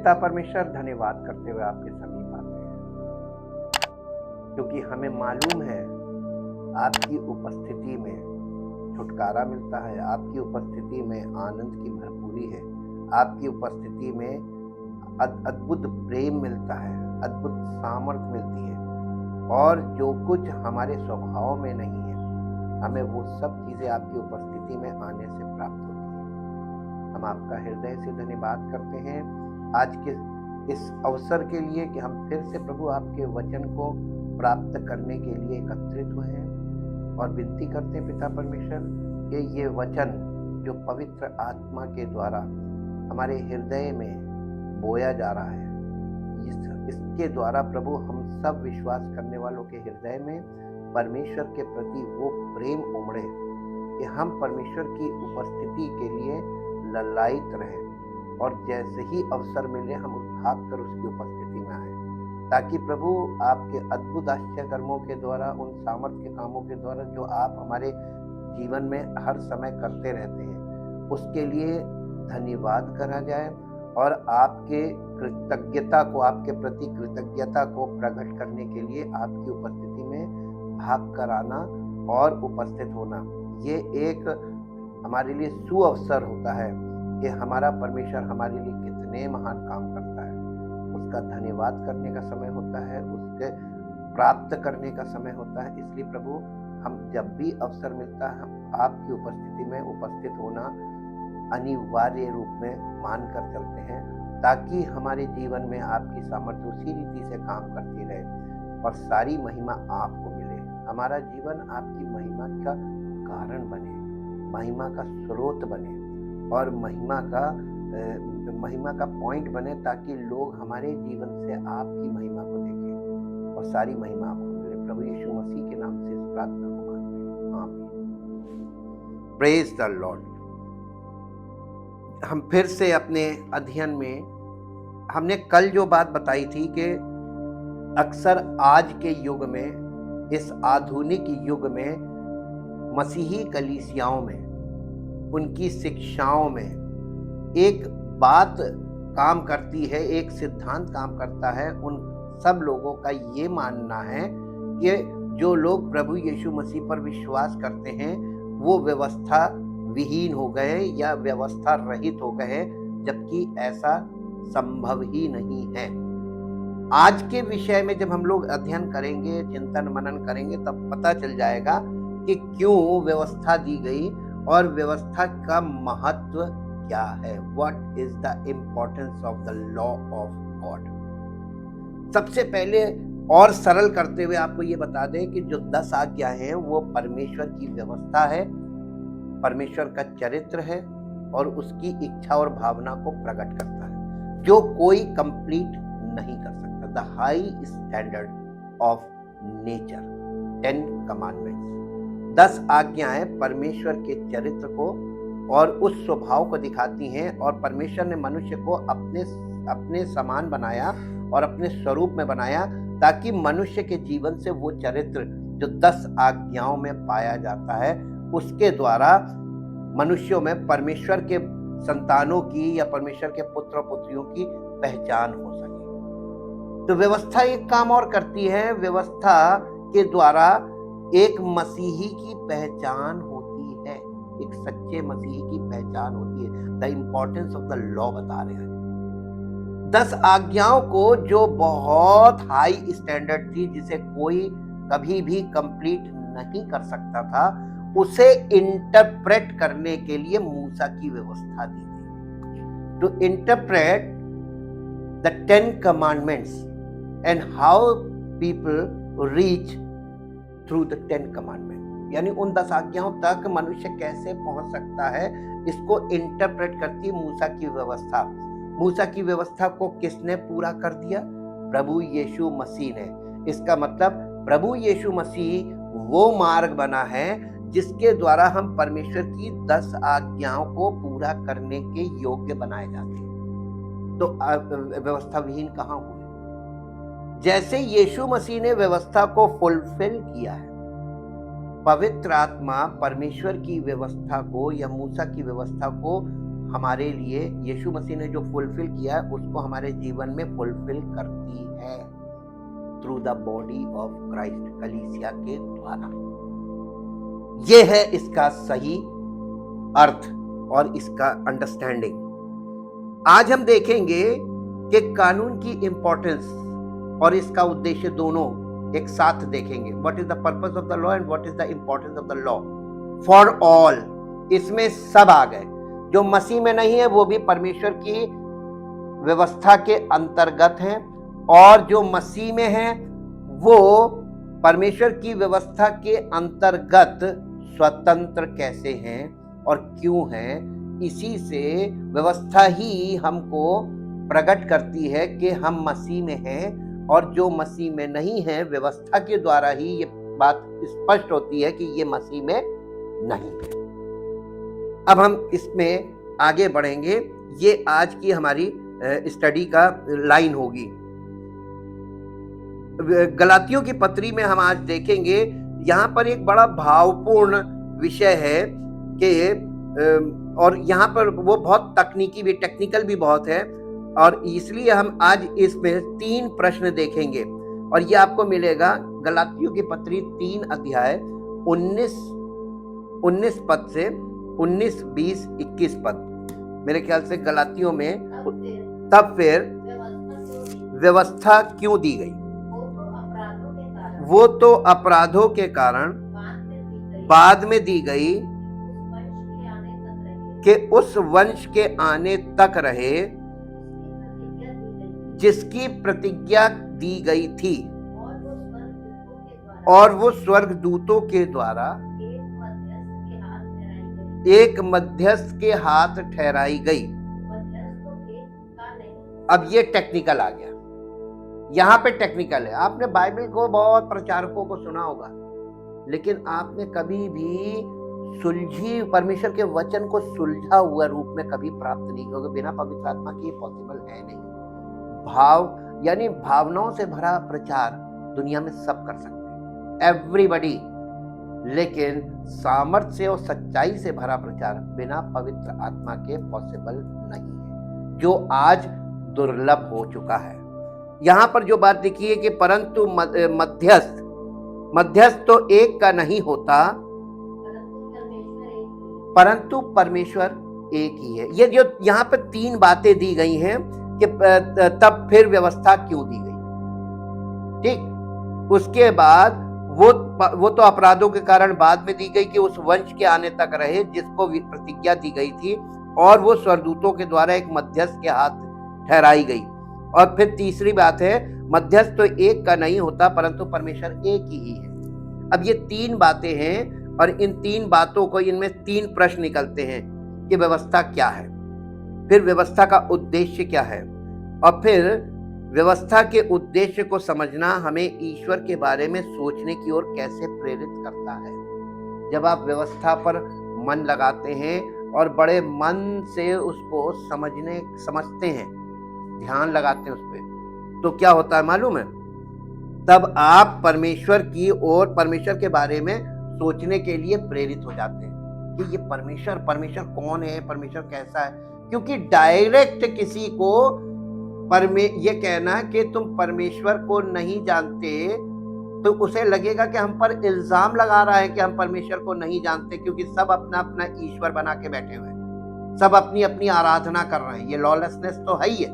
पिता परमेश्वर, धन्यवाद करते हुए आपके समीप आते हैं, क्योंकि हमें मालूम है आपकी उपस्थिति में छुटकारा मिलता है, आपकी उपस्थिति में आनंद की भरपूरी है, आपकी उपस्थिति में अद्भुत प्रेम मिलता है, अद्भुत सामर्थ्य मिलती है, और जो कुछ हमारे स्वभाव में नहीं है, हमें वो सब चीज़ें आपकी उपस्थिति में आने से प्राप्त होती हैं। हम आपका हृदय से धन्यवाद करते हैं आज के इस अवसर के लिए कि हम फिर से प्रभु आपके वचन को प्राप्त करने के लिए एकत्रित हुए हैं, और विनती करते हैं पिता परमेश्वर कि ये वचन जो पवित्र आत्मा के द्वारा हमारे हृदय में बोया जा रहा है, इसके द्वारा प्रभु हम सब विश्वास करने वालों के हृदय में परमेश्वर के प्रति वो प्रेम उमड़े कि हम परमेश्वर की उपस्थिति के लिए ललायित रहें, और जैसे ही अवसर मिले हम भाग कर उसकी उपस्थिति में आए, ताकि प्रभु आपके अद्भुत आश्चर्य कर्मों के द्वारा, उन सामर्थ्य के कामों के द्वारा जो आप हमारे जीवन में हर समय करते रहते हैं, उसके लिए धन्यवाद करा जाए, और आपके कृतज्ञता को, आपके प्रति कृतज्ञता को प्रकट करने के लिए आपकी उपस्थिति में भाग कर आना और उपस्थित होना, ये एक हमारे लिए सुअवसर होता है कि हमारा परमेश्वर हमारे लिए कितने महान काम करता है। उसका धन्यवाद करने का समय होता है, उसके प्राप्त करने का समय होता है। इसलिए प्रभु, हम जब भी अवसर मिलता है, हम आपकी उपस्थिति में उपस्थित होना अनिवार्य रूप में मान कर चलते हैं, ताकि हमारे जीवन में आपकी सामर्थ्य उसी रीति से काम करती रहे और सारी महिमा आपको मिले। हमारा जीवन आपकी महिमा का कारण बने, महिमा का स्रोत बने, और महिमा का पॉइंट बने, ताकि लोग हमारे जीवन से आपकी महिमा को देखें और सारी महिमा आपको मिले। प्रभु यीशु मसीह के नाम से इस प्रार्थना को मांगते हैं, आमीन। Praise the Lord. हम फिर से अपने अध्ययन में, हमने कल जो बात बताई थी कि अक्सर आज के युग में, इस आधुनिक युग में, मसीही कलीसियाओं में, उनकी शिक्षाओं में एक बात काम करती है, एक सिद्धांत काम करता है। उन सब लोगों का ये मानना है कि जो लोग प्रभु यीशु मसीह पर विश्वास करते हैं वो व्यवस्था विहीन हो गए या व्यवस्था रहित हो गए, जबकि ऐसा संभव ही नहीं है। आज के विषय में जब हम लोग अध्ययन करेंगे, चिंतन मनन करेंगे, तब पता चल जाएगा कि क्यों व्यवस्था दी गई और व्यवस्था का महत्व क्या है। What is the importance of the law of God? सबसे पहले और सरल करते हुए आपको ये बता दें कि जो 10 आज्ञा हैं वो परमेश्वर की व्यवस्था है, परमेश्वर का चरित्र है, और उसकी इच्छा और भावना को प्रकट करता है, जो कोई कंप्लीट नहीं कर सकता। The high standard of nature, 10 commandments, 10 आज्ञाएं परमेश्वर के चरित्र को और उस स्वभाव को दिखाती हैं, और परमेश्वर ने मनुष्य को अपने समान बनाया और अपने स्वरूप में बनाया, ताकि मनुष्य के जीवन से वो चरित्र जो 10 आज्ञाओं में पाया जाता है, उसके द्वारा मनुष्यों में परमेश्वर के संतानों की या परमेश्वर के पुत्र और पुत्रियों की पहचान हो सके। तो व्यवस्था एक काम और करती है। व्यवस्था के द्वारा एक मसीही की पहचान होती है, एक सच्चे मसीही की पहचान होती है। The importance of the law बता रहे हैं। 10 आज्ञाओं को, जो बहुत हाई स्टैंडर्ड थी, जिसे कोई कभी भी कंप्लीट नहीं कर सकता था, उसे इंटरप्रेट करने के लिए मूसा की व्यवस्था दी गई। To interpret the 10 commandments and how people reach through the 10 commandment, यानी उन 10 आज्ञाओं तक मनुष्य कैसे पहुंच सकता है, इसको इंटरप्रेट करती है मूसा की व्यवस्था। मूसा की व्यवस्था को किसने पूरा कर दिया? प्रभु यीशु मसीह ने। इसका मतलब प्रभु यीशु मसीह वो मार्ग बना है जिसके द्वारा हम परमेश्वर की 10 आज्ञाओं को पूरा करने के योग्य बनाए जाते हैं। तो व्यवस्था विहीन कहाँ हुए? जैसे यीशु मसीह ने व्यवस्था को फुलफिल किया है, पवित्र आत्मा परमेश्वर की व्यवस्था को या मूसा की व्यवस्था को हमारे लिए यीशु मसीह ने जो फुलफिल किया है उसको हमारे जीवन में फुलफिल करती है through the body of Christ, कलीसिया के द्वारा। ये है इसका सही अर्थ और इसका अंडरस्टैंडिंग। आज हम देखेंगे कि कानून की इंपॉर्टेंस और इसका उद्देश्य दोनों एक साथ देखेंगे। What is the purpose of the law and what is the importance of the law for all. इसमें सब आ गए, जो मसीह में नहीं है वो भी परमेश्वर की व्यवस्था के अंतर्गत हैं, और जो मसीह में है वो परमेश्वर की व्यवस्था के अंतर्गत स्वतंत्र कैसे हैं और क्यों हैं। इसी से व्यवस्था ही हमको प्रकट करती है कि हम मसीह में हैं, और जो मसीह में नहीं है व्यवस्था के द्वारा ही ये बात स्पष्ट होती है कि ये मसीह में नहीं है। अब हम इसमें आगे बढ़ेंगे। ये आज की हमारी स्टडी का लाइन होगी। गलातियों की पत्री में हम आज देखेंगे, यहाँ पर एक बड़ा भावपूर्ण विषय है कि और यहाँ पर वो बहुत तकनीकी भी, टेक्निकल भी बहुत है, और इसलिए हम आज इसमें 3 प्रश्न देखेंगे। और ये आपको मिलेगा गलातियों की पत्री 3 अध्याय 19 पद से 19, 20, 21 पद। मेरे ख्याल से गलातियों में तब फिर व्यवस्था क्यों दी गई? वो तो अपराधों के कारण बाद में दी गई कि उस वंश के आने तक रहे जिसकी प्रतिज्ञा दी गई थी, और वो स्वर्गदूतों के द्वारा एक मध्यस्थ के हाथ ठहराई गई। अब ये टेक्निकल आ गया, यहाँ पे टेक्निकल है। आपने बाइबल को बहुत प्रचारकों को सुना होगा, लेकिन आपने कभी भी सुलझी परमेश्वर के वचन को सुलझा हुआ रूप में कभी प्राप्त नहीं होगा। बिना पवित्र आत्मा के पॉसिबल है नहीं। भाव यानी भावनाओं से भरा प्रचार दुनिया में सब कर सकते हैं, एवरीबॉडी, लेकिन सामर्थ्य और सच्चाई से भरा प्रचार बिना पवित्र आत्मा के पॉसिबल नहीं है, जो आज दुर्लभ हो चुका है। यहाँ पर जो बात लिखी है कि परंतु मध्यस्थ तो एक का नहीं होता, परंतु परमेश्वर एक ही है। ये जो यहाँ पर 3 बातें दी गई हैं कि तब फिर व्यवस्था क्यों दी गई, ठीक। उसके बाद वो तो अपराधों के कारण बाद में दी गई कि उस वंश के आने तक रहे जिसको प्रतिज्ञा दी गई थी, और वो स्वर्गदूतों के द्वारा एक मध्यस्थ के हाथ ठहराई गई। और फिर तीसरी बात है, मध्यस्थ तो एक का नहीं होता परंतु परमेश्वर एक ही है। अब ये 3 बातें हैं, और इन 3 बातों को, इनमें 3 प्रश्न निकलते हैं कि व्यवस्था क्या है, फिर व्यवस्था का उद्देश्य क्या है, और फिर व्यवस्था के उद्देश्य को समझना हमें ईश्वर के बारे में सोचने की ओर कैसे प्रेरित करता है। जब आप व्यवस्था पर मन लगाते हैं और बड़े मन से उसको समझते हैं, ध्यान लगाते हैं उस पर, तो क्या होता है मालूम है? तब आप परमेश्वर की ओर, परमेश्वर के बारे में सोचने के लिए प्रेरित हो जाते हैं कि ये परमेश्वर कौन है, परमेश्वर कैसा है। क्योंकि डायरेक्ट किसी को ये कहना कि तुम परमेश्वर को नहीं जानते, तो उसे लगेगा कि हम पर इल्जाम लगा रहा है कि हम परमेश्वर को नहीं जानते, क्योंकि सब अपना अपना ईश्वर बना के बैठे हुए हैं, सब अपनी अपनी आराधना कर रहे हैं। ये लॉलेसनेस तो है ही है।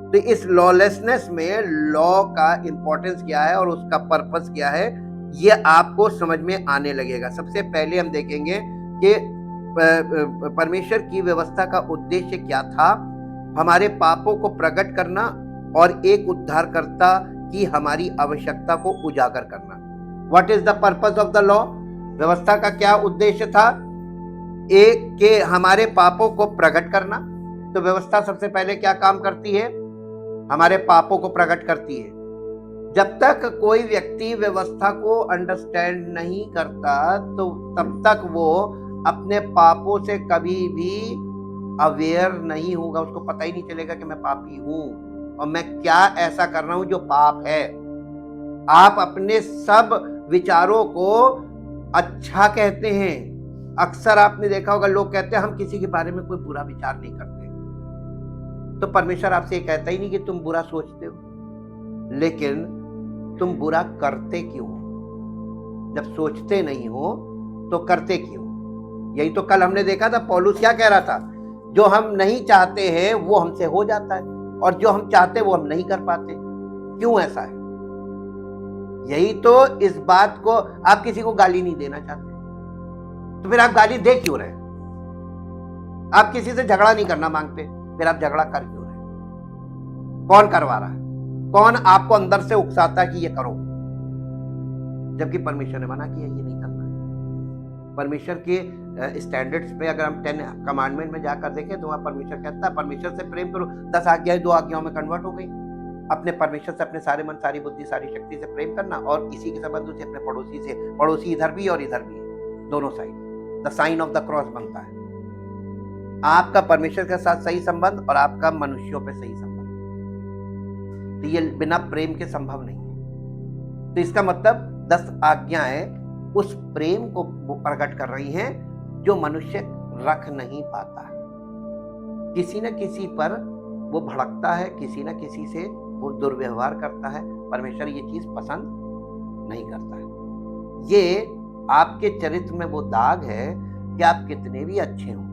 तो इस लॉलेसनेस में लॉ का इंपॉर्टेंस क्या है और उसका पर्पस क्या है, ये आपको समझ में आने लगेगा। सबसे पहले हम देखेंगे कि परमेश्वर की व्यवस्था का उद्देश्य क्या था, हमारे पापों को प्रकट करना और एक उद्धारकर्ता की हमारी आवश्यकता को उजागर करना। What is the purpose of the law? व्यवस्था का क्या उद्देश्य था? एक के हमारे पापों को प्रकट करना। तो व्यवस्था सबसे पहले क्या काम करती है? हमारे पापों को प्रकट करती है। जब तक कोई व्यक्ति व्यवस्था को अंडरस्टैंड नहीं करता, तो तब तक वो अपने पापों से कभी भी अवेयर नहीं होगा। उसको पता ही नहीं चलेगा कि मैं पापी हूं और मैं क्या ऐसा कर रहा हूं जो पाप है। आप अपने सब विचारों को अच्छा कहते हैं, अक्सर आपने देखा होगा लोग कहते हैं हम किसी के बारे में कोई बुरा विचार नहीं करते, तो परमेश्वर आपसे ये कहता ही नहीं कि तुम बुरा सोचते हो, लेकिन तुम बुरा करते क्यों हो? जब सोचते नहीं हो तो करते क्यों? यही तो कल हमने देखा था, पौलुस क्या कह रहा था, जो हम नहीं चाहते हैं वो हमसे हो जाता है, और जो हम चाहते हैं वो हम नहीं कर पाते। क्यों ऐसा है? यही तो इस बात को, आप किसी को गाली नहीं देना चाहते तो फिर आप गाली दे क्यों रहे? आप किसी से झगड़ा नहीं करना मांगते, फिर आप झगड़ा कर क्यों रहे? कौन करवा रहा है? कौन आपको अंदर से उकसाता है कि ये करो, जबकि परमेश्वर ने मना किया ये नहीं करना है। परमेश्वर के स्टैंडर्ड्स पे अगर हम 10 कमांडमेंट में जाकर देखें तो वहां परमेश्वर कहता है परमेश्वर से प्रेम करो। 10 आज्ञाएं 2 आज्ञाओं में कन्वर्ट हो गई। अपने परमेश्वर से अपने सारे मन, सारी बुद्धि, सारी शक्ति से प्रेम करना, और इसी के संबंध से अपने पड़ोसी से। पड़ोसी इधर भी और इधर भी है, दोनों side the sign of the cross बनता है। आपका परमेश्वर के साथ सही संबंध और आपका मनुष्यों पे सही संबंध, तो ये बिना प्रेम के संभव नहीं है। तो इसका मतलब 10 आज्ञाएं उस प्रेम को प्रकट कर रही हैं जो मनुष्य रख नहीं पाता है। किसी न किसी पर वो भड़कता है, किसी न किसी से वो दुर्व्यवहार करता है। परमेश्वर ये चीज पसंद नहीं करता है। ये आपके चरित्र में वो दाग है कि आप कितने भी अच्छे हों,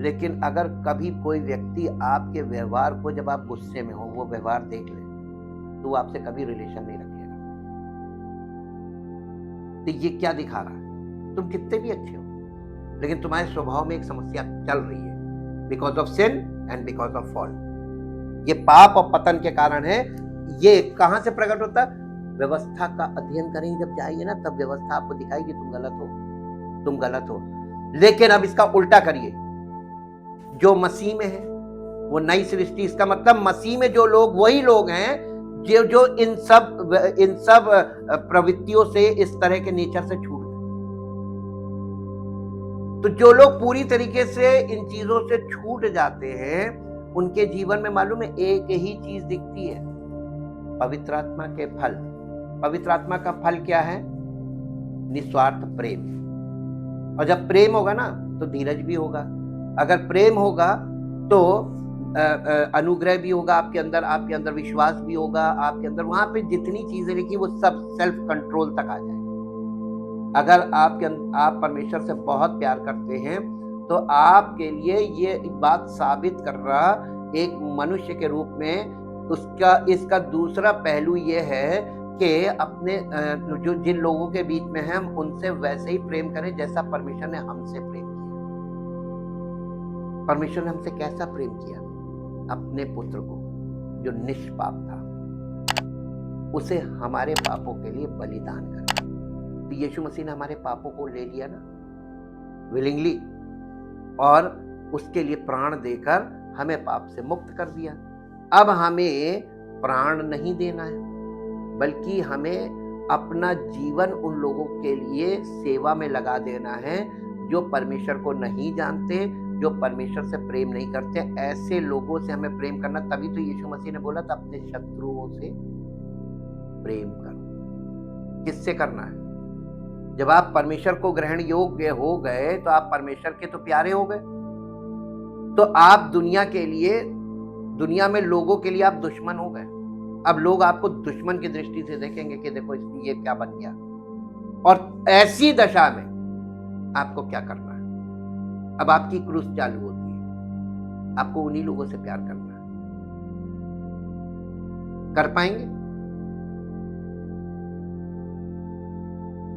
लेकिन अगर कभी कोई व्यक्ति आपके व्यवहार को, जब आप गुस्से में हो, वो व्यवहार देख ले तो वो आपसे कभी रिलेशन नहीं रखेगा। तो ये क्या दिखा रहा है? तुम कितने भी अच्छे हो, लेकिन तुम्हारे स्वभाव में एक समस्या चल रही है, because of sin and because of fall. ये पाप और पतन के कारण है। ये कहां से प्रकट होता है? व्यवस्था का अध्ययन करेंगे जब जाएंगे ना, तब व्यवस्था आपको दिखाएगी तुम गलत हो, तुम गलत हो। लेकिन अब इसका उल्टा करिए, जो मसीह में है वो नई सृष्टि। इसका मतलब मसीह में जो लोग, वही लोग हैं जो इन सब प्रवृत्तियों से, इस तरह के नेचर से छूट गए। तो जो लोग पूरी तरीके से इन चीजों से छूट जाते हैं, उनके जीवन में मालूम है एक ही चीज दिखती है, पवित्र आत्मा के फल। पवित्र आत्मा का फल क्या है? निस्वार्थ प्रेम। और जब प्रेम होगा ना तो धीरज भी होगा। अगर प्रेम होगा तो अनुग्रह भी होगा आपके अंदर विश्वास भी होगा आपके अंदर। वहां पे जितनी चीजें लिखी वो सब सेल्फ कंट्रोल तक आ जाएगा। अगर आप परमेश्वर से बहुत प्यार करते हैं तो आपके लिए ये बात साबित कर रहा एक मनुष्य के रूप में इसका दूसरा पहलू ये है कि अपने जो जिन लोगों के बीच में हैं हम उनसे वैसे ही प्रेम करें जैसा परमेश्वर ने हमसे प्रेम किया। परमेश्वर ने हमसे कैसा प्रेम किया? अपने पुत्र को जो निष्पाप था, उसे हमारे पापों के लिए बलिदान कर। तो यीशु मसीह ने हमारे पापों को ले लिया ना विलिंगली, और उसके लिए प्राण देकर हमें पाप से मुक्त कर दिया। अब हमें प्राण नहीं देना है, बल्कि हमें अपना जीवन उन लोगों के लिए सेवा में लगा देना है जो परमेश्वर को नहीं जानते, जो परमेश्वर से प्रेम नहीं करते। ऐसे लोगों से हमें प्रेम करना। तभी तो यीशु मसीह ने बोला था अपने शत्रुओं से प्रेम करो। किससे करना है? जब आप परमेश्वर को ग्रहण योग्य हो गए तो आप परमेश्वर के तो प्यारे हो गए। तो आप दुनिया में लोगों के लिए आप दुश्मन हो गए। अब लोग आपको दुश्मन की दृष्टि से देखेंगे कि देखो ये क्या बन गया। और ऐसी दशा में आपको क्या करना है? अब आपकी क्रूस चालू होती है। आपको उन्हीं लोगों से प्यार करना है। कर पाएंगे?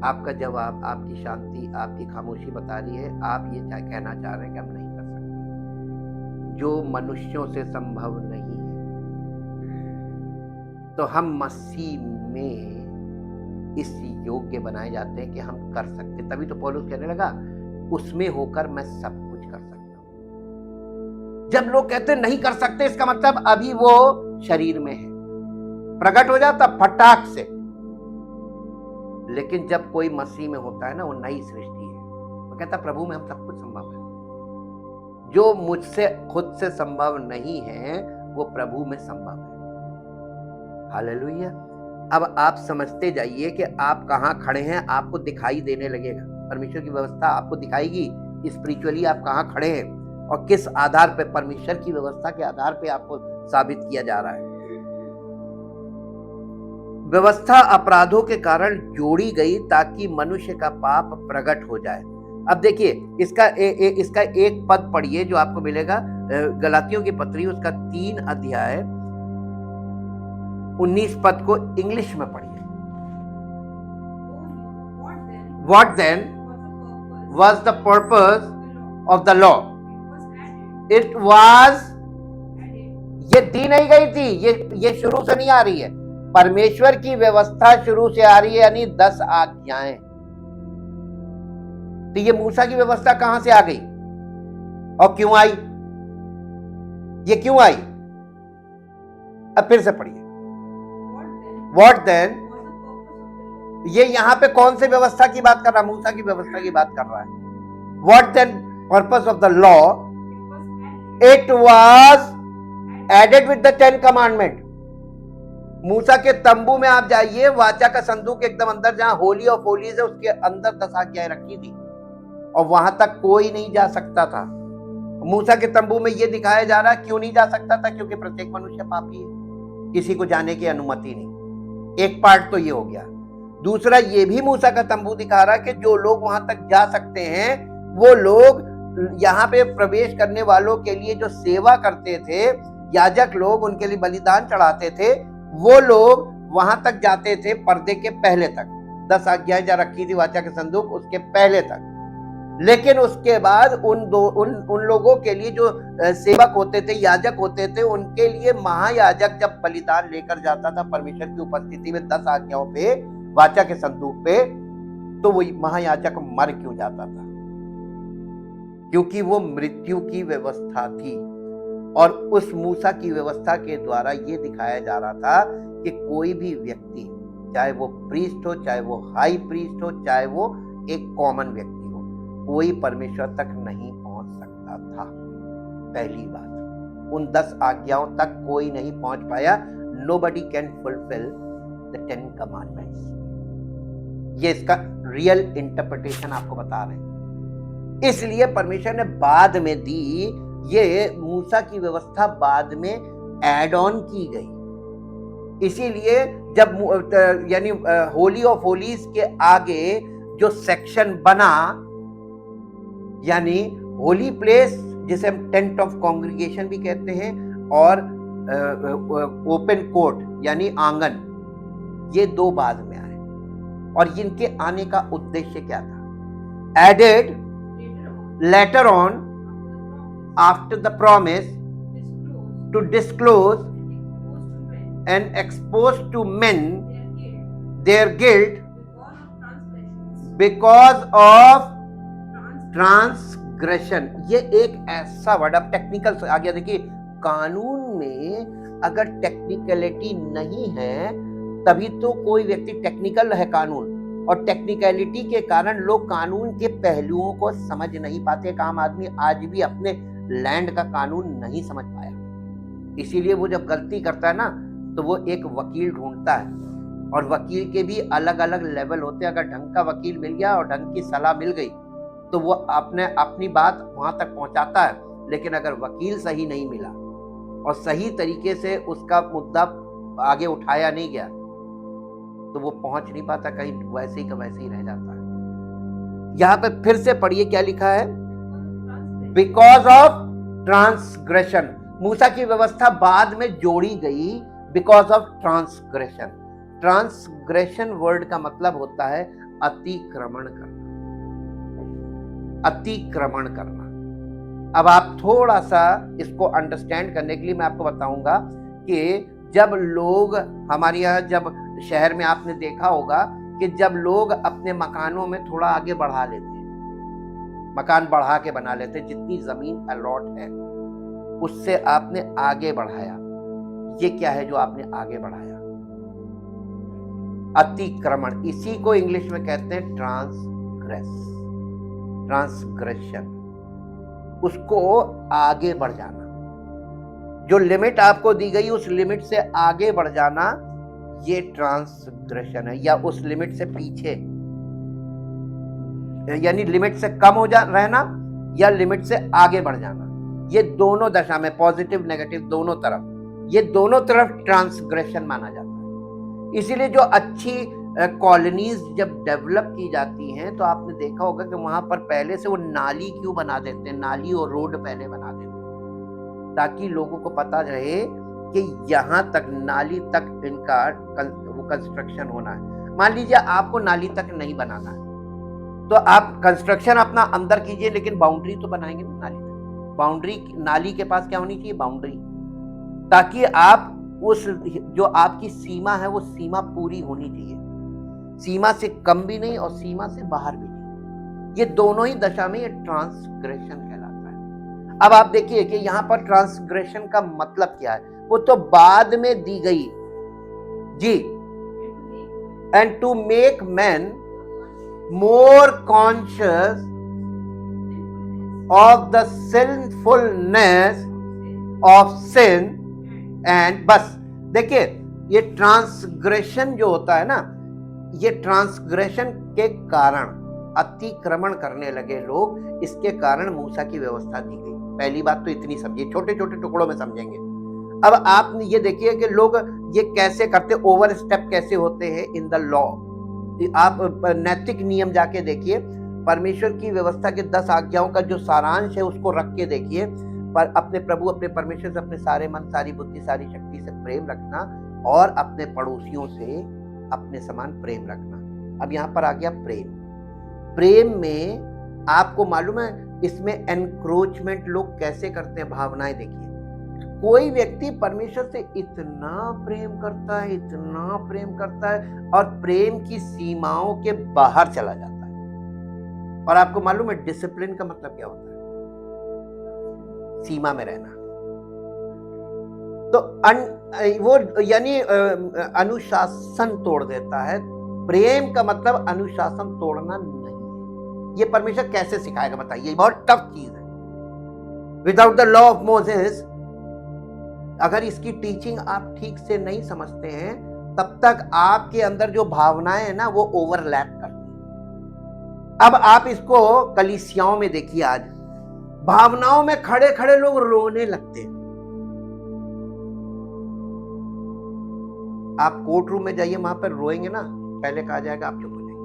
आपका जवाब, आपकी शांति, आपकी खामोशी बता रही है आप ये कहना चाह रहे हैं कि हम नहीं कर सकते, जो मनुष्यों से संभव नहीं है। तो हम मसीह में इस योग्य बनाए जाते हैं कि हम कर सकते। तभी तो पौलुस कहने लगा उसमें होकर मैं सब कुछ कर सकता हूं। जब लोग कहते हैं नहीं कर सकते, इसका मतलब अभी वो शरीर में है, प्रकट हो जाता फटाक से। लेकिन जब कोई मसीह में होता है ना, वो नई सृष्टि है। वो कहता प्रभु में हम सब कुछ संभव है। जो मुझसे खुद से संभव नहीं है वो प्रभु में संभव है। हालेलुया। अब आप समझते जाइए कि आप कहां खड़े हैं, आपको दिखाई देने लगेगा। परमेश्वर की व्यवस्था आपको दिखाएगी स्पिरिचुअली आप कहाँ खड़े हैं और किस आधार पे, परमेश्वर की व्यवस्था के आधार पे आपको साबित किया जा रहा है। व्यवस्था अपराधों के कारण जोड़ी गई ताकि मनुष्य का पाप प्रकट हो जाए। अब देखिए इसका एक पद पढ़िए जो आपको मिलेगा गलातियों की पत्री उसका 3 अध्याय 19 पद को इंग्लिश में पढ़िए। What then was the purpose of the law? It was, ये दी नहीं गई थी, ये शुरू से नहीं आ रही है। परमेश्वर की व्यवस्था शुरू से आ रही है, यानी 10 आज्ञाएं। तो ये मूसा की व्यवस्था कहां से आ गई और क्यों आई? ये क्यों आई? अब फिर से पढ़िए। What then, ये यहां पे कौन से व्यवस्था की बात कर रहा है? मूसा की व्यवस्था की बात कर रहा है। What then purpose of the law? It was added with the 10 commandment. मूसा के तंबू में आप जाइए, वाचा का संदूक एकदम अंदर जहां होली ऑफ होलीज है उसके अंदर 10 आज्ञाएं रखी थी और वहां तक कोई नहीं जा सकता था। मूसा के तंबू में यह दिखाया जा रहा है क्यों नहीं जा सकता था? क्योंकि प्रत्येक मनुष्य पापी है, किसी को जाने की अनुमति नहीं। एक पार्ट तो ये हो गया। दूसरा ये भी मूसा का तंबू दिखा रहा है कि जो लोग वहां तक जा सकते हैं वो लोग यहाँ पे प्रवेश करने वालों के लिए जो सेवा करते थे, याजक लोग उनके लिए बलिदान चढ़ाते थे, वो लोग वहां तक जाते थे पर्दे के पहले तक। 10 आज्ञाएं जा रखी थी वाचा के संदूक उसके पहले तक। लेकिन उसके बाद उन लोगों के लिए जो सेवक होते थे, याजक होते थे, उनके लिए महायाजक जब बलिदान लेकर जाता था परमेश्वर की उपस्थिति में 10 आज्ञाओं पे, वाचा के संदूक पे, तो वो महायाजक मर क्यों जाता था? क्योंकि वो मृत्यु की व्यवस्था थी। और उस मूसा की व्यवस्था के द्वारा ये दिखाया जा रहा था कि कोई भी व्यक्ति, चाहे वो प्रीस्ट हो, चाहे वो हाई प्रीस्ट हो, चाहे वो एक कॉमन व्यक्ति हो, कोई परमेश्वर तक नहीं पहुंच सकता था। पहली बात, उन 10 आज्ञाओं तक कोई नहीं पहुंच पाया। Nobody can fulfill the 10 commandments। ये इसका रियल इंटरप्रिटेशन आपको बता रहे हैं। इसलिए परमेश्वर ने बाद में दी, ये मूसा की व्यवस्था बाद में ऐड ऑन की गई। इसीलिए जब यानी होली ऑफ होलीज के आगे जो सेक्शन बना, यानी होली प्लेस जिसे हम टेंट ऑफ कॉन्ग्रीगेशन भी कहते हैं, और ओपन कोर्ट यानी आंगन, ये 2 बाद में आए। और इनके आने का उद्देश्य क्या था? Added later on after the promise to disclose and expose to men their guilt because of transgression। ये एक ऐसा वर्ड, अब टेक्निकल से आ गया। देखिए, कानून में अगर टेक्निकलिटी नहीं है तभी तो कोई व्यक्ति टेक्निकल है कानून, और टेक्निकलिटी के कारण लोग कानून के पहलुओं को समझ नहीं पाते। एक आम आदमी आज भी अपने लैंड का कानून नहीं समझ पाया, इसीलिए वो जब गलती करता है ना तो वो एक वकील ढूंढता है, और वकील के भी अलग अलग लेवल होते हैं। अगर ढंग का वकील मिल गया और ढंग की सलाह मिल गई तो वो अपनी बात वहां तक पहुंचाता है। लेकिन अगर वकील सही नहीं मिला और सही तरीके से उसका मुद्दा आगे उठाया नहीं गया तो वो पहुंच नहीं पाता, कहीं वैसे ही का वैसे ही रह जाता है। यहां पे फिर से पढ़िए क्या लिखा है, बिकॉज ऑफ ट्रांसग्रेशन। मूसा की व्यवस्था बाद में जोड़ी गई because of transgression. Transgression word का मतलब होता है अतिक्रमण करना, अतिक्रमण करना। अब आप थोड़ा सा इसको अंडरस्टैंड करने के लिए मैं आपको बताऊंगा कि जब लोग हमारे यहाँ, जब शहर में आपने देखा होगा कि जब लोग अपने मकानों में थोड़ा आगे बढ़ा लेते हैं, मकान बढ़ा के बना लेते, जितनी जमीन अलॉट है उससे आपने आगे बढ़ाया। ये क्या है जो आपने आगे बढ़ाया? अतिक्रमण। इसी को इंग्लिश में कहते हैं ट्रांसग्रेशन। उसको आगे बढ़ जाना, जो लिमिट आपको दी गई उस लिमिट से आगे बढ़ जाना, ये ट्रांसग्रेशन है, या उस लिमिट से पीछे यानी लिमिट से कम हो जा रहना या लिमिट से आगे बढ़ जाना, ये दोनों दशा में, पॉजिटिव नेगेटिव दोनों तरफ, ये दोनों तरफ ट्रांसग्रेशन माना जाता है। इसीलिए जो अच्छी कॉलोनीज जब डेवलप की जाती हैं तो आपने देखा होगा कि वहां पर पहले से वो नाली क्यों बना देते हैं, नाली और रोड पहले बना देते हैं, ताकि लोगों को पता रहे कि यहाँ तक, नाली तक इनका वो कंस्ट्रक्शन होना है। मान लीजिए आपको नाली तक नहीं बनाना है तो आप कंस्ट्रक्शन अपना अंदर कीजिए, लेकिन बाउंड्री तो बनाएंगे ना नाली तक। बाउंड्री, नाली के पास क्या होनी चाहिए, बाउंड्री, ताकि आप उस जो आपकी सीमा है वो सीमा पूरी होनी चाहिए, सीमा से कम भी नहीं और सीमा से बाहर भी नहीं। ये दोनों ही दशा में ये ट्रांसग्रेशन कहलाता है। अब आप देखिए कि यहाँ पर ट्रांसग्रेशन का मतलब क्या है, वो तो बाद में दी गई जी। And to make man more conscious of the sinfulness of sin and, बस देखिए ये ट्रांसग्रेशन जो होता है ना, ये ट्रांसग्रेशन के कारण अतिक्रमण करने लगे लोग, इसके कारण मूसा की व्यवस्था दी गई। पहली बात तो इतनी समझिए, छोटे छोटे टुकड़ों में समझेंगे। अब आप ये देखिए कि लोग ये कैसे करते, ओवर स्टेप कैसे होते हैं इन द लॉ। आप नैतिक नियम जाके देखिए, परमेश्वर की व्यवस्था के 10 आज्ञाओं का जो सारांश है उसको रख के देखिए, पर अपने प्रभु अपने परमेश्वर से अपने सारे मन, सारी बुद्धि, सारी शक्ति से प्रेम रखना और अपने पड़ोसियों से अपने समान प्रेम रखना। अब यहाँ पर आ गया प्रेम। प्रेम में आपको मालूम है इसमें एनक्रोचमेंट लोग कैसे करते हैं, भावनाएं देखिए। कोई व्यक्ति परमेश्वर से इतना प्रेम करता है, इतना प्रेम करता है और प्रेम की सीमाओं के बाहर चला जाता है। और आपको मालूम है डिसिप्लिन का मतलब क्या होता है, सीमा में रहना। तो वो यानी अनुशासन तोड़ देता है। प्रेम का मतलब अनुशासन तोड़ना नहीं है। ये परमेश्वर कैसे सिखाएगा बताइए, बहुत टफ चीज है। Without the law of Moses, अगर इसकी टीचिंग आप ठीक से नहीं समझते हैं तब तक आपके अंदर जो भावनाएं हैं ना वो ओवरलैप करती हैं। अब आप इसको कलीसियाओं में देखिए, आज भावनाओं में खड़े खड़े लोग रोने लगते हैं। आप कोर्ट रूम में जाइए, वहां पर रोएंगे ना, पहले कहा जाएगा आप चुप हो जाइए।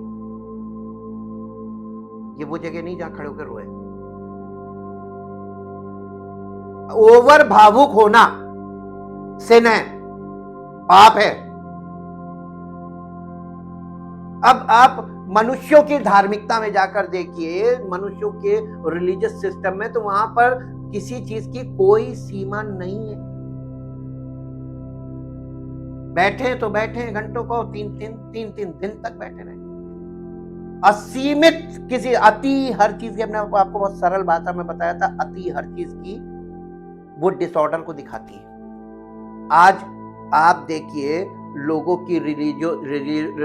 ये वो जगह नहीं जहां खड़े होकर रोए। ओवर भावुक होना सिन है, पाप है। अब आप मनुष्यों की धार्मिकता में जाकर देखिए, मनुष्यों के रिलीजियस सिस्टम में, तो वहां पर किसी चीज की कोई सीमा नहीं है। बैठे तो बैठे घंटों को, तीन दिन तक बैठे रहे। असीमित किसी अति हर चीज की, हमने आपको बहुत सरल भाषा में बताया था, अति हर चीज की वो डिसऑर्डर को दिखाती है। आज आप देखिए लोगों की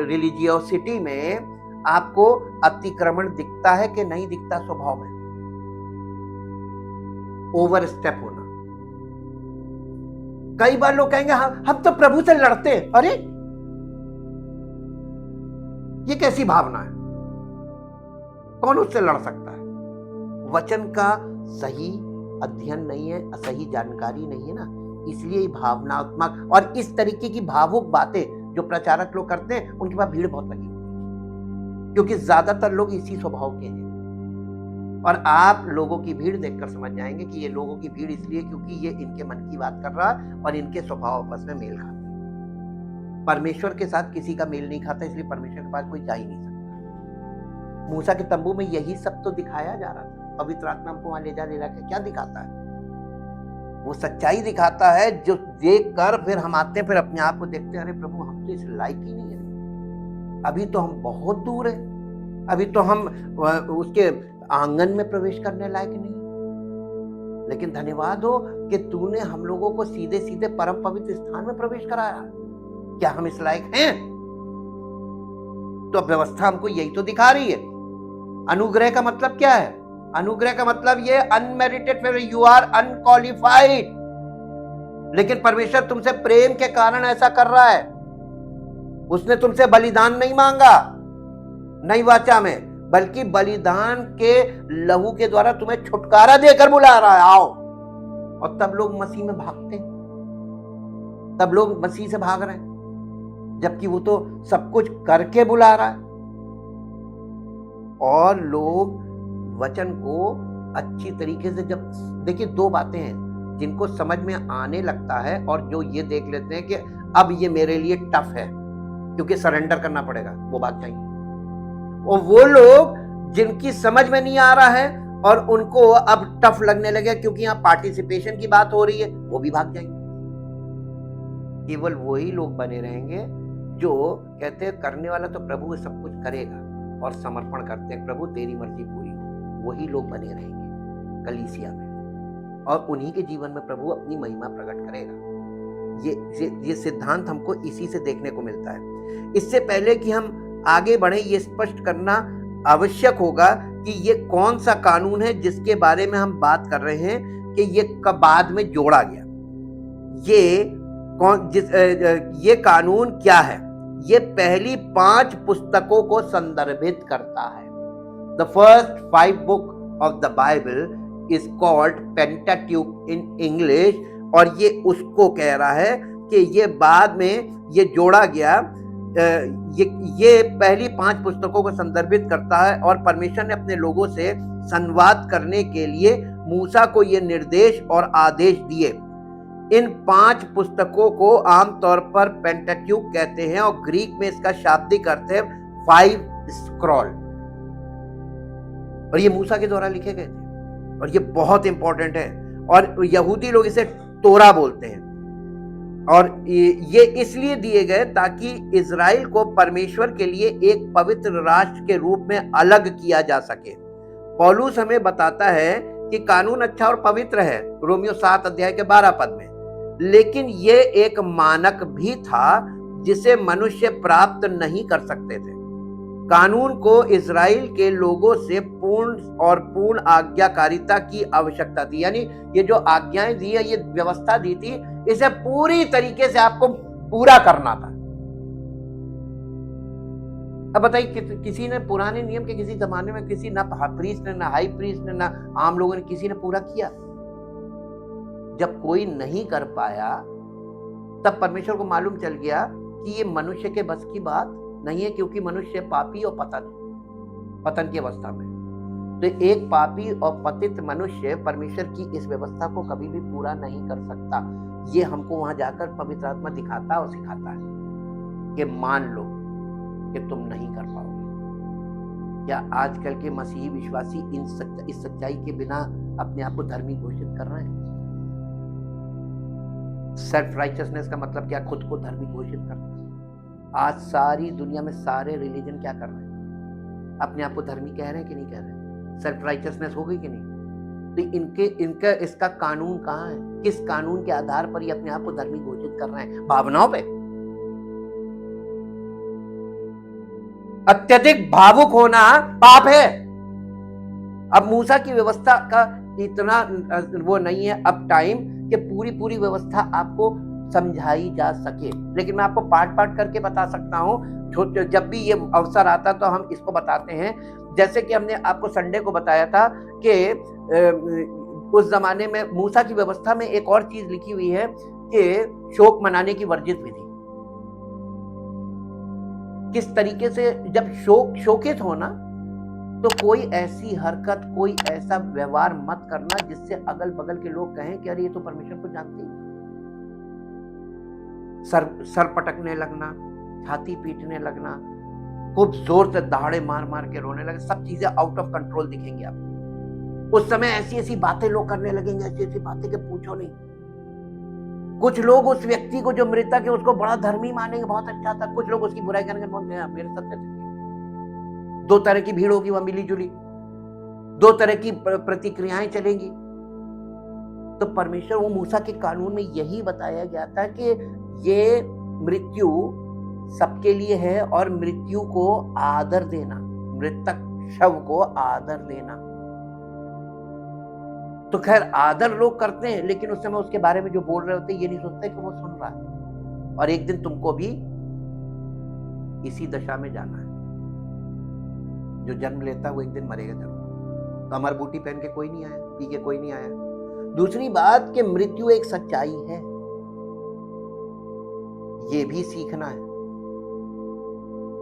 रिलीजियोसिटी में आपको अतिक्रमण दिखता है कि नहीं दिखता, स्वभाव में ओवर स्टेप होना। कई बार लोग कहेंगे हम तो प्रभु से लड़ते हैं। अरे ये कैसी भावना है, कौन उससे लड़ सकता है? वचन का सही अध्ययन नहीं है, सही जानकारी नहीं है ना, इसलिए भावनात्मक और इस तरीके की भावुक बातें जो प्रचारक लोग करते हैं उनके पास भीड़ बहुत लगी होती है, क्योंकि ज्यादातर लोग इसी स्वभाव के हैं। और आप लोगों की भीड़ देखकर समझ जाएंगे कि ये लोगों की भीड़ इसलिए क्योंकि ये इनके मन की बात कर रहा है और इनके स्वभाव आपस में मेल खाते हैं। परमेश्वर के साथ किसी का मेल नहीं खाता, इसलिए परमेश्वर के पास कोई जा ही नहीं सकता। मूसा के तंबू में यही सब तो दिखाया जा रहा था। पवित्र आत्मा हमको वहां ले जा के क्या दिखाता है? वो सच्चाई दिखाता है जो देख कर फिर हम आते हैं, फिर अपने आप को देखते हैं, अरे प्रभु हम तो इस लायक ही नहीं है, अभी तो हम बहुत दूर हैं, अभी तो हम उसके आंगन में प्रवेश करने लायक नहीं। लेकिन धन्यवाद हो कि तूने हम लोगों को सीधे सीधे परम पवित्र स्थान में प्रवेश कराया। क्या हम इस लायक हैं? तो व्यवस्था हमको यही तो दिखा रही है। अनुग्रह का मतलब क्या है? अनुग्रह का मतलब ये unmerited favour, you are unqualified. लेकिन परमेश्वर तुमसे प्रेम के कारण ऐसा कर रहा है। उसने तुमसे बलिदान नहीं मांगा नई वाचा में, बल्कि बलिदान के लहू के द्वारा तुम्हें छुटकारा देकर बुला रहा है, आओ। और तब लोग मसीह में भागते हैं, तब लोग मसीह से भाग रहे हैं, जबकि वो तो सब कुछ करके बुला रहा है। और लोग वचन को अच्छी तरीके से जब देखिए, दो बातें हैं जिनको समझ में आने लगता है और जो ये देख लेते हैं कि अब ये मेरे लिए टफ है क्योंकि सरेंडर करना पड़ेगा, वो भाग जाएंगे। और वो लोग जिनकी समझ में नहीं आ रहा है और उनको अब टफ लगने लगे क्योंकि यहाँ पार्टिसिपेशन की बात हो रही है, वो भी भाग जाएंगे। केवल वही लोग बने रहेंगे जो कहते हैं करने वाला तो प्रभु सब कुछ करेगा, और समर्पण करते हैं, प्रभु तेरी मर्जी पूरी हो। वही लोग बने रहेंगे कलीसिया में, और उन्हीं के जीवन में प्रभु अपनी महिमा प्रकट करेगा। ये सिद्धांत हमको इसी से देखने को मिलता है। इससे पहले कि हम आगे बढ़े, ये स्पष्ट करना आवश्यक होगा कि ये कौन सा कानून है जिसके बारे में हम बात कर रहे हैं कि ये कब बाद में जोड़ा गया। ये कानून क्या है? ये पहली 5 पुस्तकों को संदर्भित करता है। The first 5 book of the Bible is called Pentateuch in English, और ये उसको कह रहा है कि ये बाद में ये जोड़ा गया। ये पहली 5 पुस्तकों को संदर्भित करता है, और परमेश्वर ने अपने लोगों से संवाद करने के लिए मूसा को ये निर्देश और आदेश दिए। इन 5 पुस्तकों को आमतौर पर पेंटाट्यूक कहते हैं, और ग्रीक में इसका शाब्दिक अर्थ है 5 स्क्रॉल, और ये मूसा के द्वारा लिखे गए थे, और ये बहुत इंपॉर्टेंट है। और यहूदी लोग इसे तोरा बोलते हैं, और ये इसलिए दिए गए ताकि इजराइल को परमेश्वर के लिए एक पवित्र राष्ट्र के रूप में अलग किया जा सके। पौलुस हमें बताता है कि कानून अच्छा और पवित्र है, रोमियो 7 अध्याय के 12 पद में, लेकिन ये एक मानक भी था जिसे मनुष्य प्राप्त नहीं कर सकते थे। कानून को इजराइल के लोगों से पूर्ण आज्ञाकारिता की आवश्यकता थी, यानी ये जो आज्ञाएं दी है, ये व्यवस्था दी थी, इसे पूरी तरीके से आपको पूरा करना था। अब बताइए, किसी ने पुराने नियम के किसी जमाने में किसी ना प्रीस्ट ने, ना हाई प्रीस्ट ने, ना आम लोगों ने किसी ने पूरा किया? जब कोई नहीं कर पाया, तब परमेश्वर को मालूम चल गया कि ये मनुष्य के बस की बात नहीं है, क्योंकि मनुष्य पापी और पतन की अवस्था में। तो एक पापी और पतित मनुष्य परमेश्वर की इस व्यवस्था को कभी भी पूरा नहीं कर सकता। ये हमको वहां जाकर पवित्र आत्मा दिखाता और सिखाता है कि मान लो कि तुम नहीं कर पाओगे। क्या आजकल के मसीही विश्वासी इस सच्चाई के बिना अपने आप को धर्मी घोषित कर रहे हैं? सेल्फ राइचियसनेस का मतलब क्या? खुद को धर्मी घोषित करना। आज सारी दुनिया में सारे रिलीजन क्या कर रहे हैं? अपने आप को धर्मी कह रहे हैं कि नहीं कह रहे हैं? सेल्फ राइचियसनेस हो गई कि नहीं? तो इनका इसका कानून कहाँ है? किस कानून के आधार पर ये अपने आप को धर्मी घोषित कर रहे हैं? भावनाओं पे? अत्यधिक भावुक होना पाप है। अब मूसा की व्यवस्था का इतना वो नहीं है अब टाइम कि पूरी व्यवस्था आपको समझाई जा सके, लेकिन मैं आपको पार्ट करके बता सकता हूँ। जब भी ये अवसर आता तो हम इसको बताते हैं। जैसे कि हमने आपको संडे को बताया था कि उस जमाने में मूसा की व्यवस्था में एक और चीज लिखी हुई है कि शोक मनाने की वर्जित विधि। किस तरीके से जब शोकित होना, तो कोई ऐसी हरकत, कोई ऐसा व्यवहार मत करना जिससे अगल बगल के लोग कहें कि अरे ये तो परमेश्वर को जानते ही। सर पटकने लगना, छाती पीटने लगना, खूब जोर से दहाड़े मार के रोने लगे, सब चीजें आउट ऑफ कंट्रोल दिखेंगी आपको। उस समय ऐसी बातें लोग करने लगेंगे, ऐसी बातें कि पूछो नहीं। कुछ लोग उस व्यक्ति को जो मृतक है उसको बड़ा धर्मी मानेंगे, बहुत अच्छा था। कुछ लोग उसकी बुराई करेंगे, मेरे साथ कैसे? 2 तरह की भीड़ होगी वहां, मिली जुली 2 तरह की प्रतिक्रियाएं चलेंगी। तो परमेश्वर, वो मूसा के कानून में यही बताया गया था कि ये मृत्यु सबके लिए है, और मृत्यु को आदर देना, मृतक शव को आदर देना। तो खैर आदर लोग करते हैं, लेकिन उस समय उसके बारे में जो बोल रहे होते हैं ये नहीं सोचते कि वो सुन रहा है, और एक दिन तुमको भी इसी दशा में जाना है। जो जन्म लेता है वो एक दिन मरेगा जरूर। तो अमर बूटी पहन के कोई नहीं आया, पी के कोई नहीं आया। दूसरी बात कि मृत्यु एक सच्चाई है, ये भी सीखना है।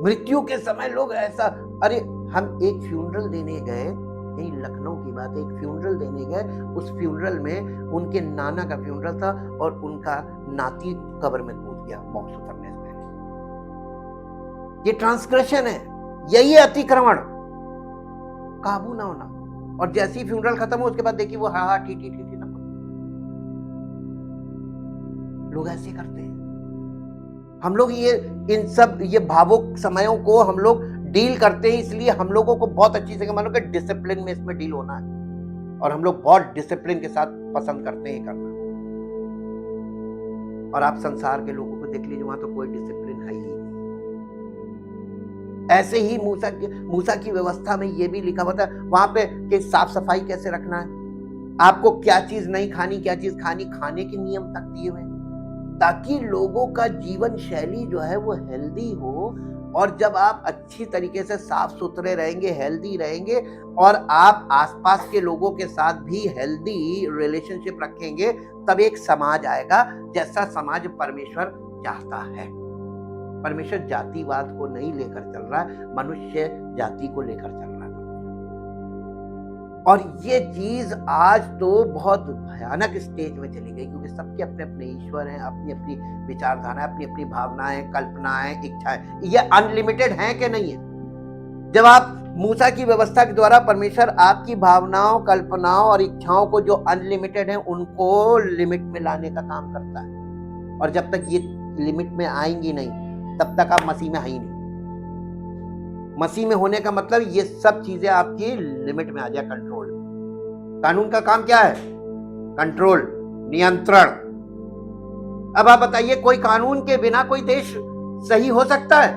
मृत्यु के समय लोग ऐसा, अरे हम एक फ्यूनरल देने गए, यही लखनऊ की बात है, एक फ्यूनरल देने गए, उस फ्यूनरल में उनके नाना का फ्यूनरल था और उनका नाती कब्र में कूद गया बॉक्स उतरने से पहले। ये ट्रांसग्रेशन है, यही है अतिक्रमण, काबू ना होना। और जैसे ही फ्यूनरल खत्म हो उसके बाद देखिए वो हा ठी ठी ठी ठी सब लोग ऐसे करते हैं। हम लोग ये इन सब ये भावुक समयों को हम लोग डील करते हैं, इसलिए हम लोगों को बहुत अच्छी जगह मानो कि डिसिप्लिन में इसमें डील होना है, और हम लोग बहुत डिसिप्लिन के साथ पसंद करते हैं करना। और आप संसार के लोगों को देख लीजिए, वहां तो कोई डिसिप्लिन है ही नहीं। ऐसे ही मूसा की व्यवस्था में ये भी लिखा हुआ था वहां पे कि साफ सफाई कैसे रखना है, आपको क्या चीज नहीं खानी, क्या चीज खानी, खाने के नियम तक दिए हुए, ताकि लोगों का जीवन शैली जो है वो हेल्दी हो। और जब आप अच्छी तरीके से साफ सुथरे रहेंगे, हेल्दी रहेंगे, और आप आसपास के लोगों के साथ भी हेल्दी रिलेशनशिप रखेंगे, तब एक समाज आएगा जैसा समाज परमेश्वर चाहता है। परमेश्वर जातिवाद को नहीं लेकर चल रहा है, मनुष्य जाति को लेकर चल रहा है। और ये चीज आज तो बहुत भयानक स्टेज में चली गई, क्योंकि सबके अपने अपने ईश्वर हैं, अपनी अपनी विचारधारा, अपनी अपनी भावनाएं, कल्पनाएं, इच्छाएं, ये अनलिमिटेड हैं कि नहीं है। जब आप मूसा की व्यवस्था के द्वारा परमेश्वर आपकी भावनाओं, कल्पनाओं और इच्छाओं को जो अनलिमिटेड है उनको लिमिट में लाने का काम करता है। और जब तक ये लिमिट में आएंगी नहीं तब तक आप मसीह में है ही नहीं। मसीह में होने का मतलब ये सब चीजें आपकी लिमिट में आ जाए, कंट्रोल। कानून का काम क्या है? कंट्रोल, नियंत्रण। अब आप बताइए, कोई कानून के बिना कोई देश सही हो सकता है?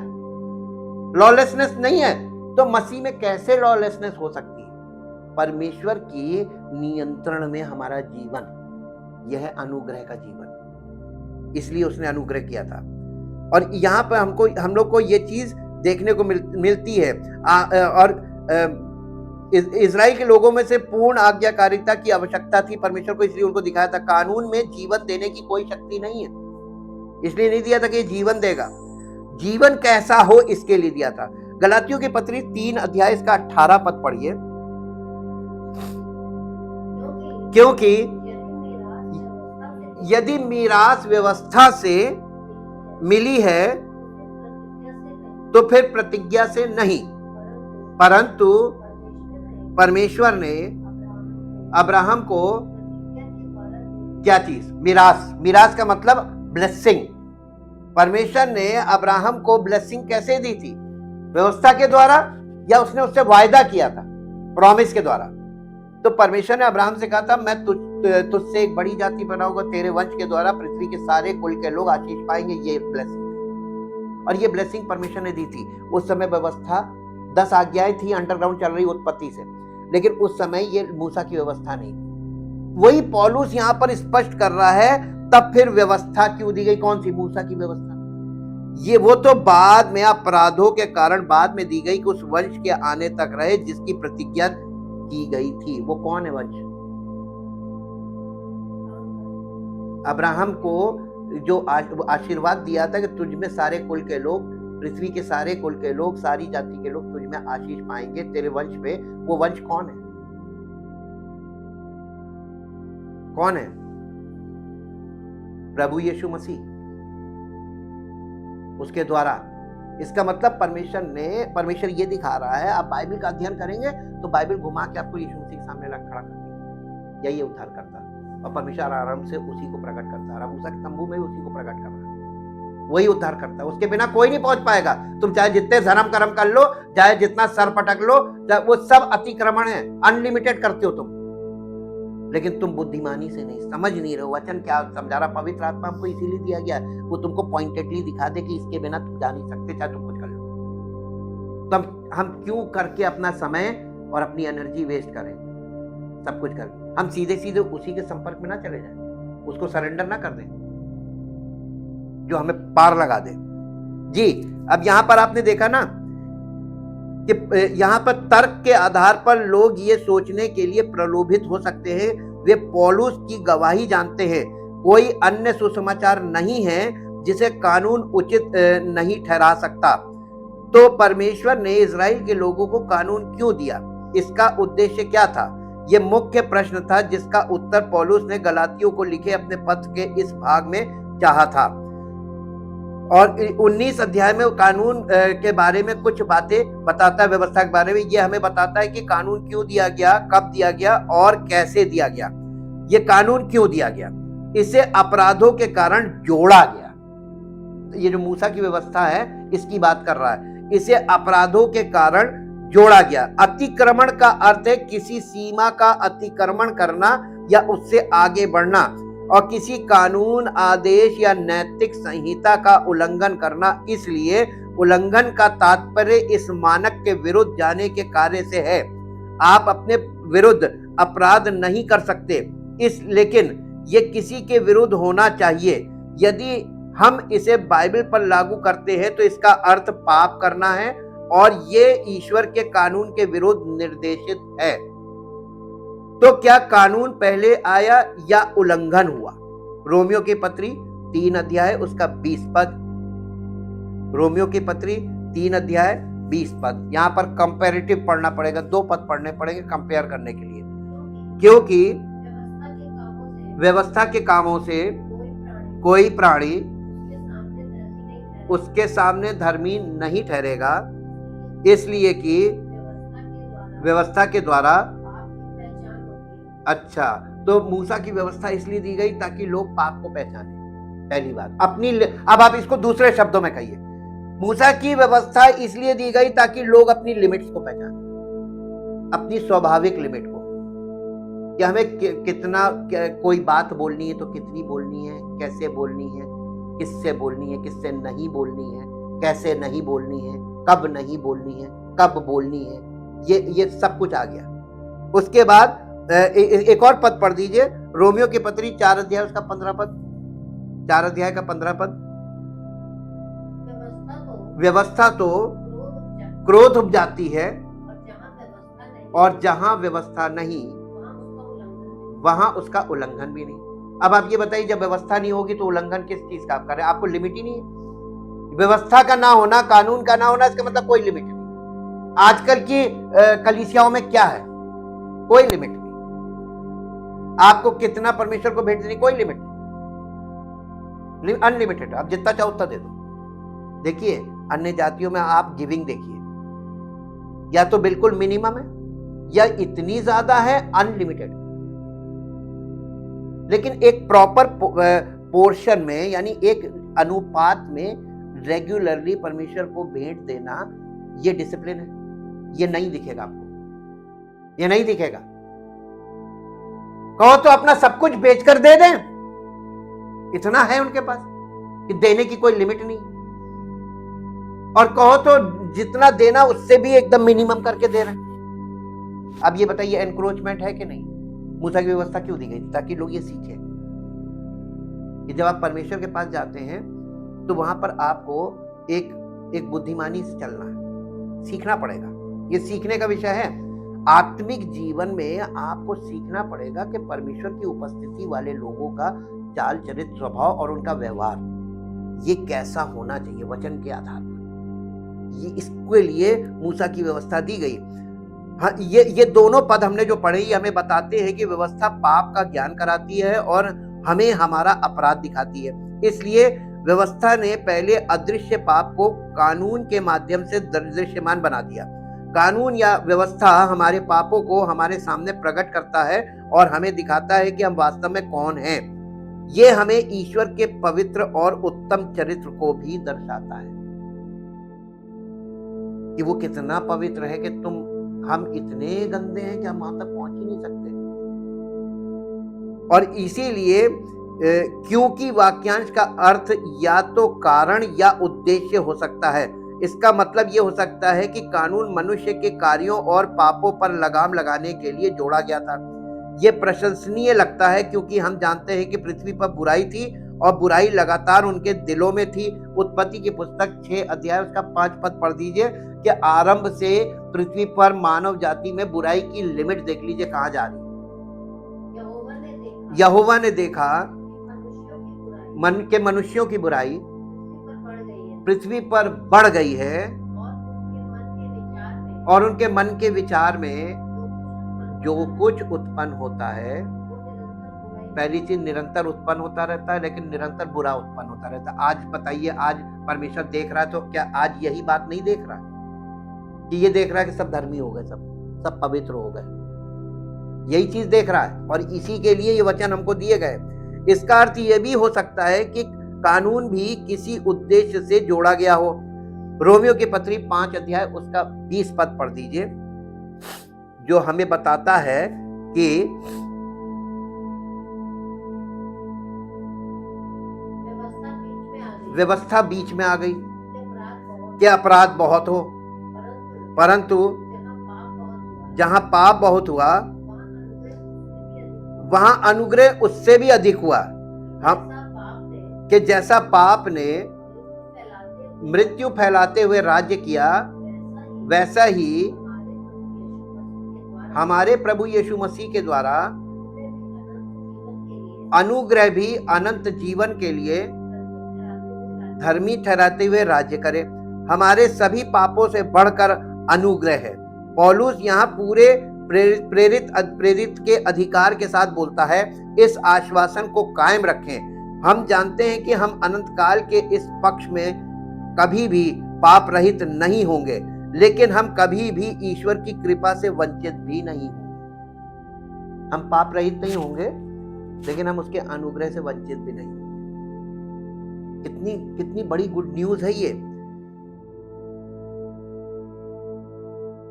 लॉलेसनेस नहीं है, तो मसीह में कैसे लॉलेसनेस हो सकती है? परमेश्वर की नियंत्रण में हमारा जीवन, यह है अनुग्रह का जीवन, इसलिए उसने अनुग्रह किया था। और यहाँ पर हम लोग को ये चीज देखने को मिलती है। और इजराइल के लोगों में से पूर्ण आज्ञाकारिता की आवश्यकता थी परमेश्वर को, इसलिए उनको दिखाया था। कानून में जीवन देने की कोई शक्ति नहीं है, इसलिए नहीं दिया था कि जीवन देगा। जीवन कैसा हो इसके लिए दिया था। गलातियों की पत्री 3 अध्याय इसका 18 पद पढ़िए। क्योंकि यदि मीरास व्यवस्था से मिली है तो फिर प्रतिज्ञा से नहीं, परंतु परमेश्वर ने अब्राहम को क्या चीज? मिरास। मिरास का मतलब ब्लेसिंग। परमेश्वर ने अब्राहम को ब्लेसिंग कैसे दी थी? व्यवस्था के द्वारा, या उसने उससे वायदा किया था प्रॉमिस के द्वारा? तो परमेश्वर ने अब्राहम से कहा था, मैं तुझसे एक बड़ी जाति बनाऊंगा, तेरे वंश के द्वारा पृथ्वी के सारे कुल के लोग आशीष पाएंगे। ये ब्लेसिंग, और ये ब्लेसिंग परमेश्वर ने दी थी। उस समय व्यवस्था 10 आज्ञाएं थी, अंडरग्राउंड चल रही उत्पत्ति से, लेकिन उस समय ये मूसा की व्यवस्था नहीं थी। वही पौलुस यहाँ पर स्पष्ट कर रहा है, तब फिर व्यवस्था क्यों दी गई? कौन सी? मूसा की व्यवस्था। ये वो तो बाद में अपराधों के कारण बाद में दी गई कि उस वंश के आने तक रहे जिसकी प्रतिज्ञा की गई थी। वो कौन है वंश? अब्राहम को जो आशीर्वाद दिया था कि तुझ में सारे कुल के लोग, पृथ्वी के सारे कुल के लोग, सारी जाति के लोग तुझ में आशीष पाएंगे तेरे वंश पे। वो वंश कौन है? कौन है? प्रभु यीशु मसीह। उसके द्वारा, इसका मतलब परमेश्वर ये दिखा रहा है। आप बाइबल का अध्ययन करेंगे तो बाइबल घुमा के आपको यीशु मसीह के सामने खड़ा कर देगा, यही उद्धार करता है। और परमेश्वर आराम से उसी को प्रकट करता है। मूसा के तंबू में भी उसी को प्रकट कर रहा है, वही उद्धार करता है। उसके बिना कोई नहीं पहुंच पाएगा। तुम चाहे जितने धर्म कर्म कर लो, चाहे जितना सर पटक लो, वो सब अतिक्रमण है। अनलिमिटेड करते हो तुम, लेकिन तुम बुद्धिमानी से नहीं, समझ नहीं रहे हो। वचन क्या समझा रहा? पवित्र आत्मा हमको इसीलिए दिया गया है, वो तुमको पॉइंटेडली दिखा दे कि इसके बिना तुम जा नहीं सकते, चाहे तुम कुछ कर लो। तो हम क्यों करके अपना समय और अपनी एनर्जी वेस्ट करें? सब कुछ करके हम सीधे सीधे उसी के संपर्क में ना चले जाएं, उसको सरेंडर ना कर दें जो हमें पार लगा दे। जी, अब यहां पर आपने देखा ना कि यहाँ पर तर्क के आधार पर लोग ये सोचने के लिए प्रलोभित हो सकते हैं, वे पौलुस की गवाही जानते हैं। कोई अन्य सुसमाचार नहीं है जिसे कानून उचित नहीं ठहरा सकता। तो परमेश्वर ने इजराइल के लोगों को कानून क्यों दिया? इसका उद्देश्य क्या था? यह मुख्य प्रश्न था जिसका उत्तर पौलुस ने गलातियों को लिखे अपने पत्र के इस भाग में चाहा था। और 19 अध्याय में कानून के बारे में कुछ बातें बताता है, व्यवस्था के बारे में। ये हमें बताता है कि कानून क्यों दिया गया, कब दिया गया और कैसे दिया गया। ये कानून क्यों दिया गया? इसे अपराधों के कारण जोड़ा गया। ये जो मूसा की व्यवस्था है इसकी बात कर रहा है। इसे अपराधों के कारण जोड़ा गया। अतिक्रमण का अर्थ है किसी सीमा का अतिक्रमण करना या उससे आगे बढ़ना, और किसी कानून, आदेश या नैतिक संहिता का उल्लंघन करना। इसलिए उल्लंघन का तात्पर्य इस मानक के विरुद्ध जाने के कार्य से है। आप अपने विरुद्ध अपराध नहीं कर सकते, लेकिन ये किसी के विरुद्ध होना चाहिए। यदि हम इसे बाइबल पर लागू करते हैं तो इसका अर्थ पाप करना है, और ये ईश्वर के कानून के विरुद्ध निर्देशित है। तो क्या कानून पहले आया या उल्लंघन हुआ? रोमियो की पत्री 3 अध्याय उसका 20 पद। रोमियो की पत्री 3 अध्याय 20 पद। यहां पर कंपैरेटिव पढ़ना पड़ेगा, 2 पद पढ़ने पड़ेंगे कंपेयर करने के लिए, क्योंकि व्यवस्था के कामों से कोई प्राणी उसके सामने धर्मी नहीं ठहरेगा, इसलिए कि व्यवस्था के द्वारा। अच्छा, तो मूसा की व्यवस्था इसलिए दी गई ताकि लोग पाप को पहचाने। पहली बात अपनी। अब आप इसको दूसरे शब्दों में कहिए, मूसा की व्यवस्था इसलिए दी गई ताकि लोग अपनी लिमिट्स को पहचाने, अपनी स्वाभाविक लिमिट को, कि हमें कितना कोई बात बोलनी है तो कितनी बोलनी है, कैसे बोलनी है, किससे बोलनी है, किससे नहीं बोलनी है, कैसे नहीं बोलनी है, कब नहीं बोलनी है, कब बोलनी है। ये सब कुछ आ गया। उसके बाद एक और पद पढ़ दीजिए, रोमियो की पत्री 4 अध्याय उसका 15 पद। 4 अध्याय का 15 पद। व्यवस्था तो क्रोध उपजाती है, और जहां व्यवस्था नहीं वहां उसका उल्लंघन भी नहीं। अब आप ये बताइए, जब व्यवस्था नहीं होगी तो उल्लंघन किस चीज का आप कर रहे हैं? आपको लिमिट ही नहीं है। व्यवस्था का ना होना, कानून का ना होना, इसका मतलब कोई लिमिट नहीं। आजकल की कलीसियाओं में क्या है? कोई लिमिट नहीं। आपको कितना परमेश्वर को भेंट देनी, कोई लिमिट नहीं, अनलिमिटेड। आप जितना चाहो उतना दे दो। देखिए अन्य जातियों में आप गिविंग देखिए, या तो बिल्कुल मिनिमम है या इतनी ज्यादा है अनलिमिटेड। लेकिन एक प्रॉपर पोर्शन में, यानी एक अनुपात में रेगुलरली परमेश्वर को भेंट देना, ये डिसिप्लिन है। ये नहीं दिखेगा आपको, ये नहीं दिखेगा। कहो तो अपना सब कुछ बेचकर दे दें, इतना है उनके पास कि देने की कोई लिमिट नहीं। और कहो तो जितना देना उससे भी एकदम मिनिमम करके दे रहे हैं। अब ये बताइए एनक्रोचमेंट है कि नहीं? मूसा की व्यवस्था क्यों दी गई? ताकि लोग ये सीखें कि जब आप परमेश्वर के पास जाते हैं तो वहां पर आपको एक बुद्धिमानी से चलना है, सीखना पड़ेगा। ये सीखने का विषय है। आत्मिक जीवन में आपको सीखना पड़ेगा कि परमेश्वर की उपस्थिति वाले लोगों का चाल चरित्र, स्वभाव और उनका व्यवहार ये कैसा होना चाहिए वचन के आधार पर। ये इसके लिए मूसा की व्यवस्था दी गई। हाँ, ये दोनों पद हमने जो पढ़े ये हमें बताते हैं कि व्यवस्था पाप का ज्ञान कराती है और हमें हमारा अपराध दिखाती है। इसलिए व्यवस्था ने पहले अदृश्य पाप को कानून के माध्यम से दृश्यमान बना दिया। कानून या व्यवस्था हमारे पापों को हमारे सामने प्रकट करता है और हमें दिखाता है कि हम वास्तव में कौन हैं। ये हमें ईश्वर के पवित्र और उत्तम चरित्र को भी दर्शाता है कि वो कितना पवित्र है कि हम इतने गंदे हैं कि हम वहां तक पहुंच ही नहीं सकते। और इसीलिए क्योंकि वाक्यांश का अर्थ या तो कारण या उद्देश्य हो सकता है। इसका मतलब ये हो सकता है कि कानून मनुष्य के कार्यों और पापों पर लगाम लगाने के लिए जोड़ा गया था। ये प्रशंसनीय लगता है क्योंकि हम जानते हैं कि पृथ्वी पर बुराई थी और बुराई लगातार उनके दिलों में थी। उत्पत्ति की पुस्तक 6 अध्याय उसका 5 पद पढ़ दीजिए कि आरंभ से पृथ्वी पर मानव जाति में बुराई की लिमिट देख लीजिए कहाँ जा रही है। यहोवा ने देखा मन के मनुष्यों की बुराई पृथ्वी पर बढ़ गई है और उनके मन के विचार में जो कुछ उत्पन्न होता है, पहली चीज निरंतर उत्पन्न होता रहता है, लेकिन निरंतर बुरा उत्पन्न होता रहता है। आज बताइए, आज परमेश्वर देख रहा है तो क्या आज यही बात नहीं देख रहा है कि ये देख रहा है कि सब धर्मी हो गए, सब पवित्र हो गए? यही चीज देख रहा है और इसी के लिए ये वचन हमको दिए गए। इसका अर्थ ये भी हो सकता है कि कानून भी किसी उद्देश्य से जोड़ा गया हो। रोमियो की पत्री 5 अध्याय उसका 20 पद पढ़ दीजिए, जो हमें बताता है कि व्यवस्था बीच में आ गई कि अपराध बहुत हो, परंतु जहां पाप बहुत हुआ वहां अनुग्रह उससे भी अधिक हुआ। हम कि जैसा पाप ने मृत्यु फैलाते हुए राज्य किया, वैसा ही हमारे प्रभु यीशु मसीह के द्वारा अनुग्रह भी अनंत जीवन के लिए धर्मी ठहराते हुए राज्य करे। हमारे सभी पापों से बढ़कर अनुग्रह है। पौलुस यहाँ पूरे प्रेरित के अधिकार के साथ बोलता है, इस आश्वासन को कायम रखें। हम जानते हैं कि हम अनंत काल के इस पक्ष में कभी भी पाप रहित नहीं होंगे, लेकिन हम कभी भी ईश्वर की कृपा से वंचित भी नहीं होंगे। हम पाप रहित नहीं होंगे, लेकिन हम उसके अनुग्रह से वंचित भी नहीं होंगे। कितनी बड़ी गुड न्यूज है ये।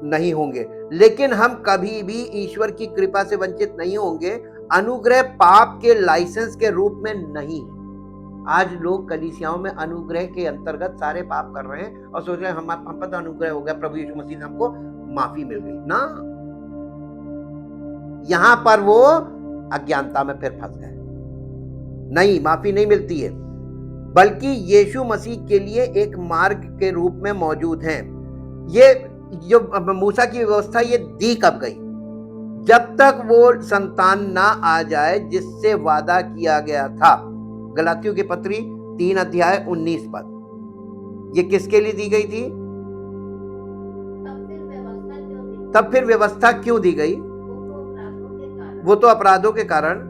नहीं होंगे, लेकिन हम कभी भी ईश्वर की कृपा से वंचित नहीं होंगे। अनुग्रह पाप के लाइसेंस के रूप में नहीं है। आज लोग कलीसियाओं में अनुग्रह के अंतर्गत सारे पाप कर रहे हैं और सोच रहे हैं हम पर तो अनुग्रह हो गया, प्रभु यीशु मसीह ने हमको माफी मिल गई ना। यहां पर वो अज्ञानता में फिर फंस गए। नहीं, माफी नहीं मिलती है, बल्कि यीशु मसीह के लिए एक मार्ग के रूप में मौजूद है। ये जो मूसा की व्यवस्था ये दी कब गई? जब तक वो संतान ना आ जाए जिससे वादा किया गया था। गलातियों की पत्री 3 अध्याय 19 पद। ये किसके लिए दी गई थी? तब फिर व्यवस्था क्यों दी गई? वो तो अपराधों के कारण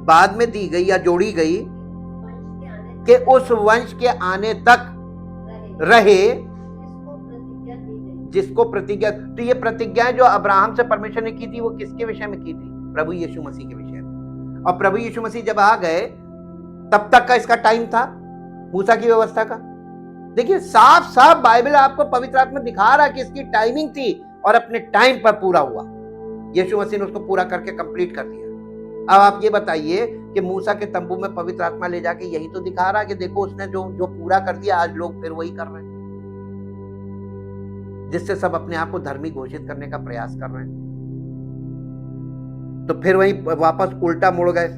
बाद में दी गई या जोड़ी गई कि उस वंश के आने तक रहे जिसको प्रतिज्ञा। तो ये प्रतिज्ञाएं जो अब्राहम से परमेश्वर ने की थी, वो किसके विषय में की थी? प्रभु यीशु मसीह के विषय में। और प्रभु यीशु मसीह जब आ गए, तब तक का इसका टाइम था मूसा की व्यवस्था का। देखिए, साफ साफ बाइबल आपको पवित्र आत्मा दिखा रहा है कि इसकी टाइमिंग थी और अपने टाइम पर पूरा हुआ। यीशु मसीह ने उसको पूरा करके कंप्लीट कर दिया। अब आप ये बताइए कि मूसा के तंबू में पवित्र आत्मा ले जाके यही तो दिखा रहा है कि देखो उसने जो पूरा कर दिया, आज लोग फिर वही कर रहे हैं, जिससे सब अपने आप को धर्मी घोषित करने का प्रयास कर रहे हैं। तो फिर वही वापस उल्टा मुड़ गए।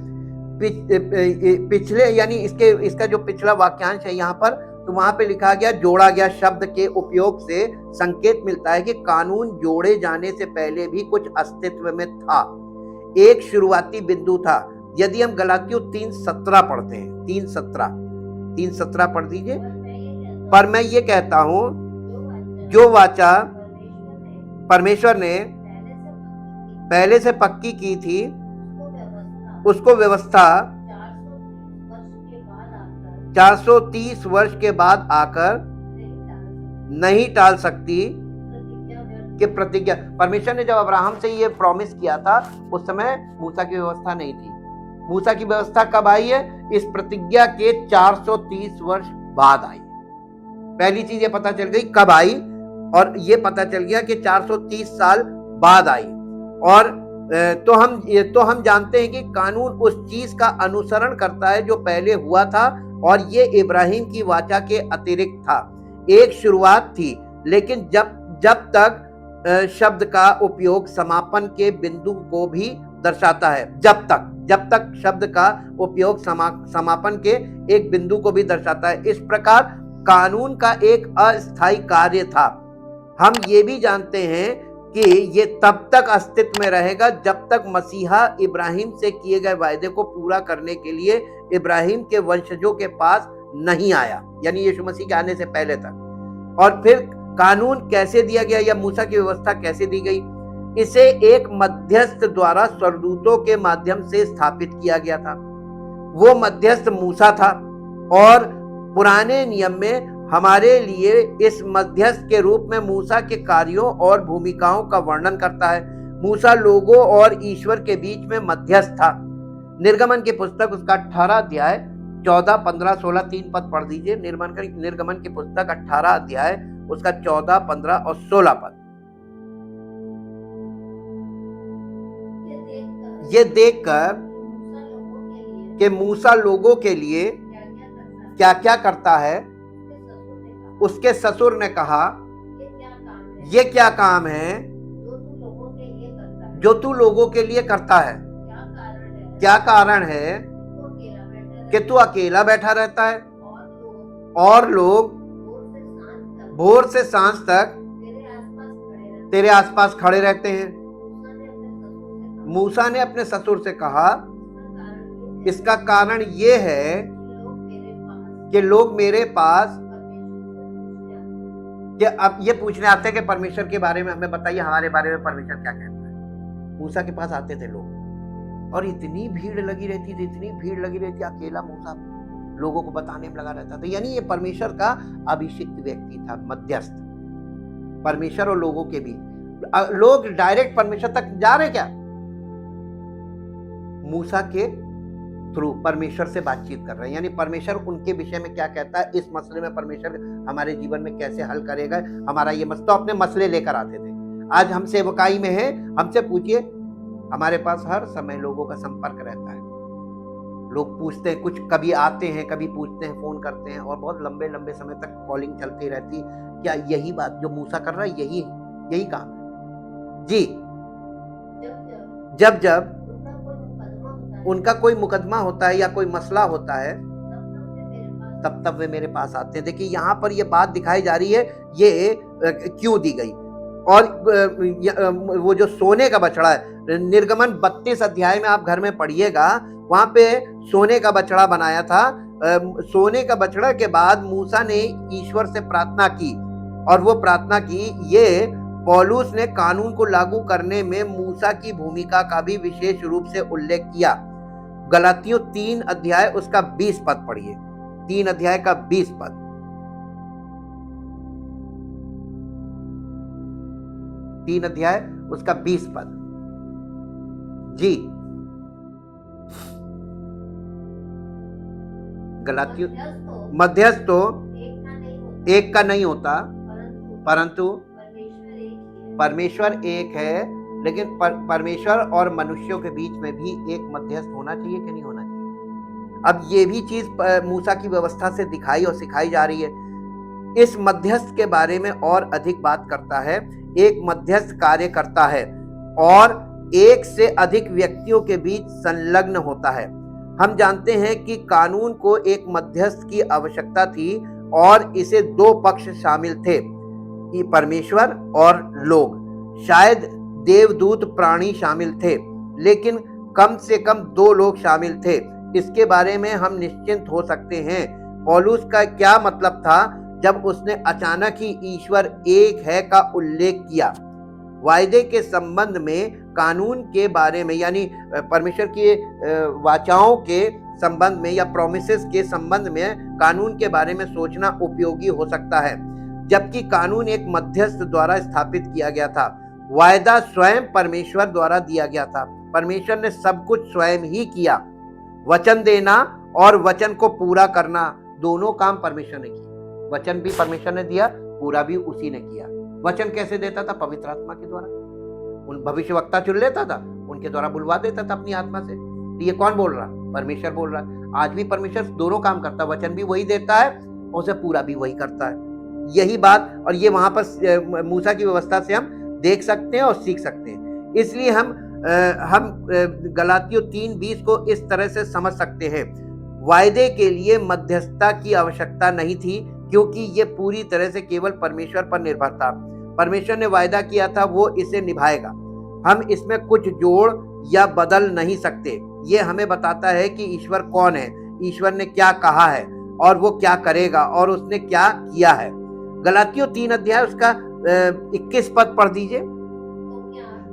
पिछले यानी इसका जो पिछला वाक्यांश है यहाँ पर, तो वहां पे लिखा गया, जोड़ा गया शब्द के उपयोग से संकेत मिलता है कि कानून जोड़े जाने से पहले भी कुछ अस्तित्व में था। एक शुरुआती बिंदु था। यदि हम गलातियों 3:17 पढ़ते हैं, 3:17 पढ़ दीजिए। पर मैं ये कहता हूं, जो वाचा परमेश्वर ने पहले से पक्की की थी, उसको व्यवस्था 430 वर्ष के बाद आकर नहीं टाल सकती कि प्रतिज्ञा। परमेश्वर ने जब अब्राहम से ये प्रॉमिस किया था, उस समय मूसा की व्यवस्था नहीं थी। मूसा की व्यवस्था कब आई है? इस प्रतिज्ञा के 430 वर्ष बाद आई। पहली चीज ये पता चल गई कब आई, और ये पता चल गया कि 430 साल बाद आई। और तो हम जानते हैं कि कानून उस चीज का अनुसरण करता है जो पहले हुआ था, और ये इब्राहिम की वाचा के अतिरिक्त था। एक शुरुआत थी, लेकिन जब तक शब्द का उपयोग समापन के बिंदु को भी दर्शाता है। जब तक शब्द का उपयोग समापन के एक बिंदु को भी दर्शाता है। इस प्रकार कानून का एक अस्थायी कार्य था। हम ये भी जानते हैं कि ये तब तक अस्तित्व में रहेगा जब तक मसीहा इब्राहिम से किए गए वायदे को पूरा करने के लिए इब्राहिम के वंशजों के पास नहीं आया, यानी यीशु मसीह के आने से पहले तक। और फिर कानून कैसे दिया गया या मूसा की व्यवस्था कैसे दी गई? इसे एक मध्यस्थ द्वारा स्वर्गदूतों के माध्यम से स्थापित किया गया था। वो मध्यस्थ मूसा था और पुराने नियम में हमारे लिए इस मध्यस्थ के रूप में मूसा के कार्यों और भूमिकाओं का वर्णन करता है। मूसा लोगों और ईश्वर के बीच में मध्यस्थ था। निर्गमन की पुस्तक उसका 18 अध्याय 14, 15, 16 3 पद पढ़ दीजिए। निर्गमन की पुस्तक 18 अध्याय उसका 14, 15 और 16 पद। ये देखकर कि मूसा लोगों के लिए क्या क्या करता है, उसके ससुर ने कहा, ये क्या काम है जो तू लोगों के लिए करता है? क्या कारण है कि तू अकेला बैठा रहता है और लोग भोर से सांझ तक तेरे आसपास खड़े रहते हैं? मूसा ने अपने ससुर से कहा, इसका कारण ये है कि लोग मेरे पास कि अब ये पूछने आते हैं कि परमेश्वर के बारे में हमें बताइए, हमारे बारे में परमेश्वर क्या कहता है। मूसा के पास आते थे लोग और इतनी भीड़ लगी रहती थी, इतनी भीड़ लगी रहती, अकेला मूसा लोगों को बताने में लगा रहता था। यानी ये परमेश्वर का अभिषिक्त व्यक्ति था, मध्यस्थ परमेश्वर और लोगों के बीच। लोग डायरेक्ट परमेश्वर तक जा रहे क्या? मूसा के थ्रू परमेश्वर से बातचीत कर रहे हैं, यानी परमेश्वर उनके विषय में क्या कहता है, इस मसले में परमेश्वर हमारे जीवन में कैसे हल करेगा हमारा ये मसला। तो अपने मसले लेकर आते थे। आज हम सेवकाई में हैं, हमसे पूछिए, हमारे पास हर समय लोगों का संपर्क रहता है। लोग पूछते हैं, कुछ कभी आते हैं, कभी पूछते हैं, फोन करते हैं और बहुत लंबे लंबे समय तक कॉलिंग चलती रहती। क्या यही बात जो मूसा कर रहा है यही काम है? जी, जब जब उनका कोई मुकदमा होता है या कोई मसला होता है तब तब वे मेरे पास आते हैं। देखिए यहाँ पर ये बात दिखाई जा रही है, ये क्यों दी गई। और वो जो सोने का बछड़ा है, निर्गमन 32 अध्याय में आप घर में पढ़िएगा, वहां पे सोने का बछड़ा बनाया था। सोने का बछड़ा के बाद मूसा ने ईश्वर से प्रार्थना की और वो प्रार्थना की, ये पौलुस ने कानून को लागू करने में मूसा की भूमिका का भी विशेष रूप से उल्लेख किया। गलातियों 3 अध्याय उसका 20 पद पढ़िए, 3 अध्याय का 20 पद। तीन अध्याय उसका 20 पद। जी, गलातियों, मध्यस्थ तो एक का नहीं होता, परंतु परमेश्वर एक है, लेकिन परमेश्वर और मनुष्यों के बीच में भी एक मध्यस्थ होना चाहिए कि नहीं होना चाहिए? अब ये भी चीज मूसा की व्यवस्था से दिखाई और सिखाई जा रही है। इस मध्यस्थ के बारे में और अधिक बात करता है। एक मध्यस्थ कार्य करता है और एक से अधिक व्यक्तियों के बीच संलग्न होता है। हम जानते हैं कि कानून को एक मध्यस्थ की आवश्यकता थी और इसे दो पक्ष शामिल थे, परमेश्वर और लोग। शायद देवदूत प्राणी शामिल थे, लेकिन कम से कम 2 लोग शामिल थे। इसके बारे में हम निश्चिंत हो सकते हैं। पौलुस का क्या मतलब था जब उसने अचानक ही ईश्वर एक है का उल्लेख किया? वायदे के संबंध में, कानून के बारे में, यानी परमेश्वर की वाचाओं के संबंध में या प्रोमिसेस के संबंध में कानून के बारे में सोचना उपयोगी हो सकता है, जबकि कानून एक मध्यस्थ द्वारा स्थापित किया गया था। वायदा स्वयं परमेश्वर द्वारा दिया गया था। परमेश्वर ने सब कुछ स्वयं ही किया। वचन देना और वचन को पूरा करना, दोनों काम परमेश्वर ने किए। वचन भी परमेश्वर ने दिया, पूरा भी उसी ने किया। वचन कैसे देता था? पवित्र आत्मा के द्वारा। उन भविष्यवक्ता चुन लेता था, उनके द्वारा बुलवा देता था अपनी आत्मा से। तो ये कौन बोल रहा? परमेश्वर बोल रहा। आज भी परमेश्वर दोनों काम करता है, वचन भी वही देता है और उसे पूरा भी वही करता है। यही बात, और ये वहां पर मूसा की व्यवस्था से हम देख सकते हैं और सीख सकते हैं। इसलिए हम गलातियों 3:20 को इस तरह से समझ सकते हैं। वायदे के लिए मध्यस्थता की आवश्यकता नहीं थी, क्योंकि ये पूरी तरह से केवल परमेश्वर पर निर्भर था। परमेश्वर ने वायदा किया था वो इसे निभाएगा। हम इसमें कुछ जोड़ या बदल नहीं सकते। ये हमें बताता है कि ईश्वर कौन है, ईश्वर ने क्या कहा है और वो क्या करेगा और उसने क्या किया है। गलातियों 3 अध्याय उसका 21 पद पढ़ दीजिए।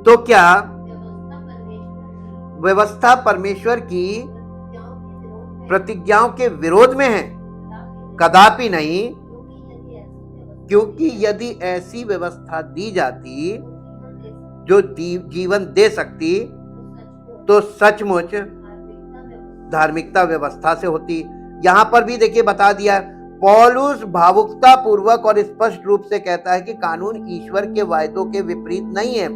तो क्या व्यवस्था परमेश्वर की प्रतिज्ञाओं के विरोध में है? कदापि नहीं, क्योंकि यदि ऐसी व्यवस्था दी जाती जो जीवन दे सकती तो सचमुच धार्मिकता व्यवस्था से होती। यहां पर भी देखिए बता दिया, पौलुस भावुकता पूर्वक और स्पष्ट रूप से कहता है कि कानून ईश्वर के वायदों के विपरीत नहीं है।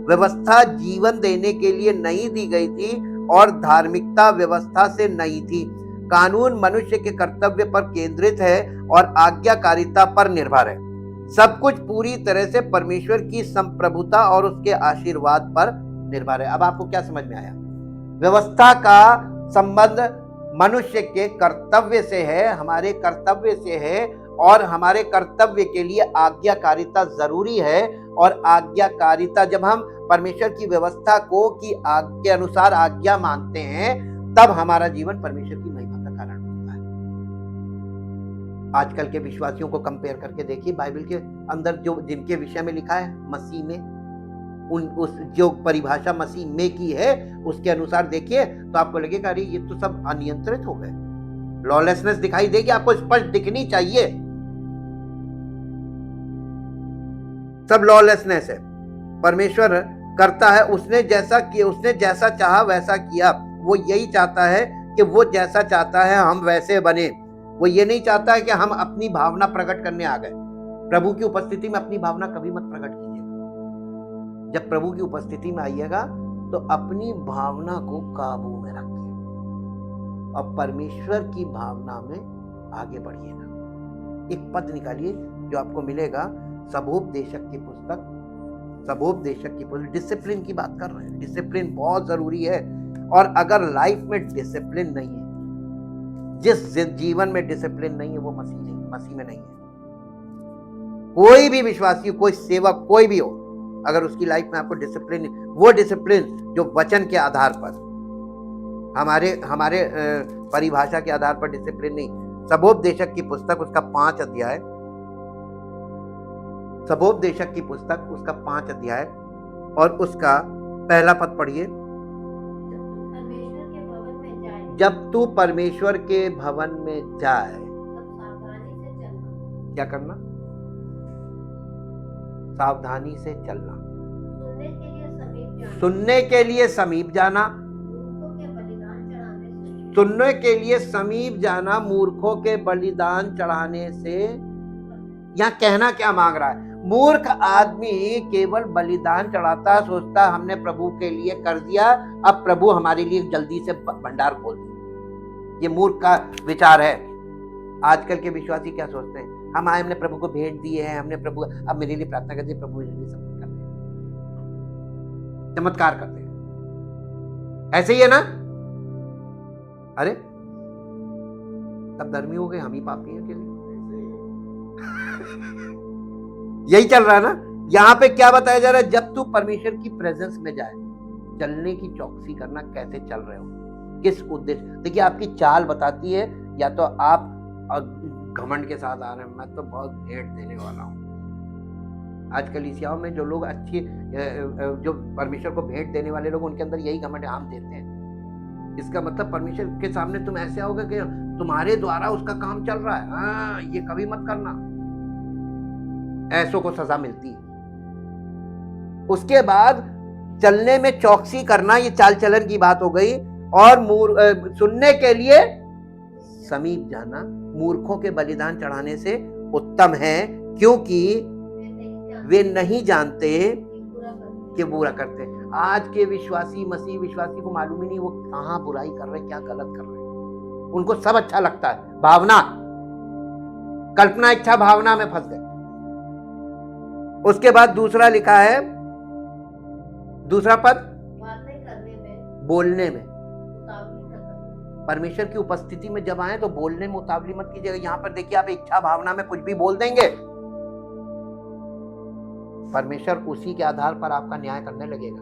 व्यवस्था जीवन देने के लिए नहीं दी गई थी और धार्मिकता व्यवस्था से नहीं थी। कानून मनुष्य के कर्तव्य पर केंद्रित है और आज्ञाकारिता पर निर्भर है। सब कुछ पूरी तरह से परमेश्वर की संप्रभुता और उसके आशीर्वाद पर निर्भर है। अब आपको क्या समझ में आया? व्यवस्था का संबंध मनुष्य के कर्तव्य से है, हमारे कर्तव्य से है, और हमारे कर्तव्य के लिए आज्ञाकारिता जरूरी है। और आज्ञाकारिता, जब हम परमेश्वर की व्यवस्था को के अनुसार आज्ञा मानते हैं, तब हमारा जीवन परमेश्वर की महिमा का कारण बनता है। आजकल के विश्वासियों को कंपेयर करके देखिए, बाइबल के अंदर जो जिनके विषय में लिखा है मसीह में, उस जो परिभाषा मसीह में की है उसके अनुसार देखिए तो आपको लगेगा अरे ये तो सब अनियंत्रित हो गए। लॉलेसनेस दिखाई देगी, आपको स्पष्ट दिखनी चाहिए। सब लॉलेसनेस है। परमेश्वर करता है, उसने जैसा किया, उसने जैसा चाहा वैसा किया। वो यही चाहता है कि वो जैसा चाहता है हम वैसे बने। वो ये नहीं चाहता है कि हम अपनी भावना प्रकट करने आ गए। प्रभु की उपस्थिति में अपनी भावना कभी मत प्रकट कीजिएगा। जब प्रभु की उपस्थिति में आइएगा तो अपनी भावना को काबू में रखिए और परमेश्वर की भावना में आगे बढ़िएगा। एक पद निकालिए जो आपको मिलेगा, सबोपदेशक की पुस्तक। सबोपदेशक की पुस्तक, डिसिप्लिन की बात कर रहे हैं। डिसिप्लिन बहुत जरूरी है। और अगर लाइफ में डिसिप्लिन नहीं है, जिस जीवन में डिसिप्लिन नहीं है वो मसीह में नहीं है। कोई भी विश्वासी, कोई सेवक, कोई भी हो, अगर उसकी लाइफ में आपको डिसिप्लिन, वो डिसिप्लिन जो वचन के आधार पर, हमारे परिभाषा के आधार पर डिसिप्लिन नहीं। सबोपदेशक की पुस्तक उसका 5 अध्याय, सबोपदेशक की पुस्तक उसका 5 अध्याय और उसका पहला पद पढ़िए। जब तू परमेश्वर के भवन में जाए, क्या करना? सावधानी से चलना। सुनने के लिए समीप जाना। सुनने के लिए समीप जाना, मूर्खों के बलिदान चढ़ाने से। यहाँ कहना क्या मांग रहा है? मूर्ख आदमी केवल बलिदान चढ़ाता, सोचता हमने प्रभु के लिए कर दिया, अब प्रभु हमारे लिए जल्दी से भंडार खोल दे। ये मूर्ख का विचार है। आजकल के विश्वासी क्या सोचते हैं? हम आए, हमने प्रभु को भेंट दी है, हमने प्रभु, अब मेरे लिए प्रार्थना करते, प्रभु मेरे लिए सब कर दे, चमत्कार करते हैं। ऐसे ही है ना? अरे तब धर्मी हो गए, हम ही पापी हैं के लिए। यही चल रहा है ना। यहाँ पे क्या बताया जा रहा है? जब तू परमेश्वर की प्रेजेंस में जाए, चलने की चौकसी करना, कैसे चल रहे हो, किस उद्देश्य। देखिए आपकी चाल बताती है, या तो आप घमंड के साथ आ रहे हैं, मैं तो बहुत भेंट देने वाला हूँ। आज कलीसियाओं में जो लोग अच्छी, जो परमेश्वर को भेंट देने वाले लोग, उनके अंदर यही घमंड हम देते हैं। इसका मतलब परमेश्वर के सामने तुम ऐसे आओगे कि तुम्हारे द्वारा उसका काम चल रहा है। हाँ, ये कभी मत करना, ऐसों को सजा मिलती है। उसके बाद चलने में चौकसी करना, ये चाल चलन की बात हो गई। और सुनने के लिए समीप जाना, मूर्खों के बलिदान चढ़ाने से उत्तम है, क्योंकि वे नहीं जानते कि बुरा करते। आज के विश्वासी, मसीह विश्वासी को मालूम ही नहीं वो कहां बुराई कर रहे, क्या गलत कर रहे। उनको सब अच्छा लगता है। भावना, कल्पना, इच्छा, भावना में फंस गए। उसके बाद दूसरा लिखा है, दूसरा पद, बोलने में। परमेश्वर की उपस्थिति में जब आए तो बोलने में उतावली मत कीजिएगा। यहां पर देखिए, आप इच्छा भावना में कुछ भी बोल देंगे, परमेश्वर उसी के आधार पर आपका न्याय करने लगेगा।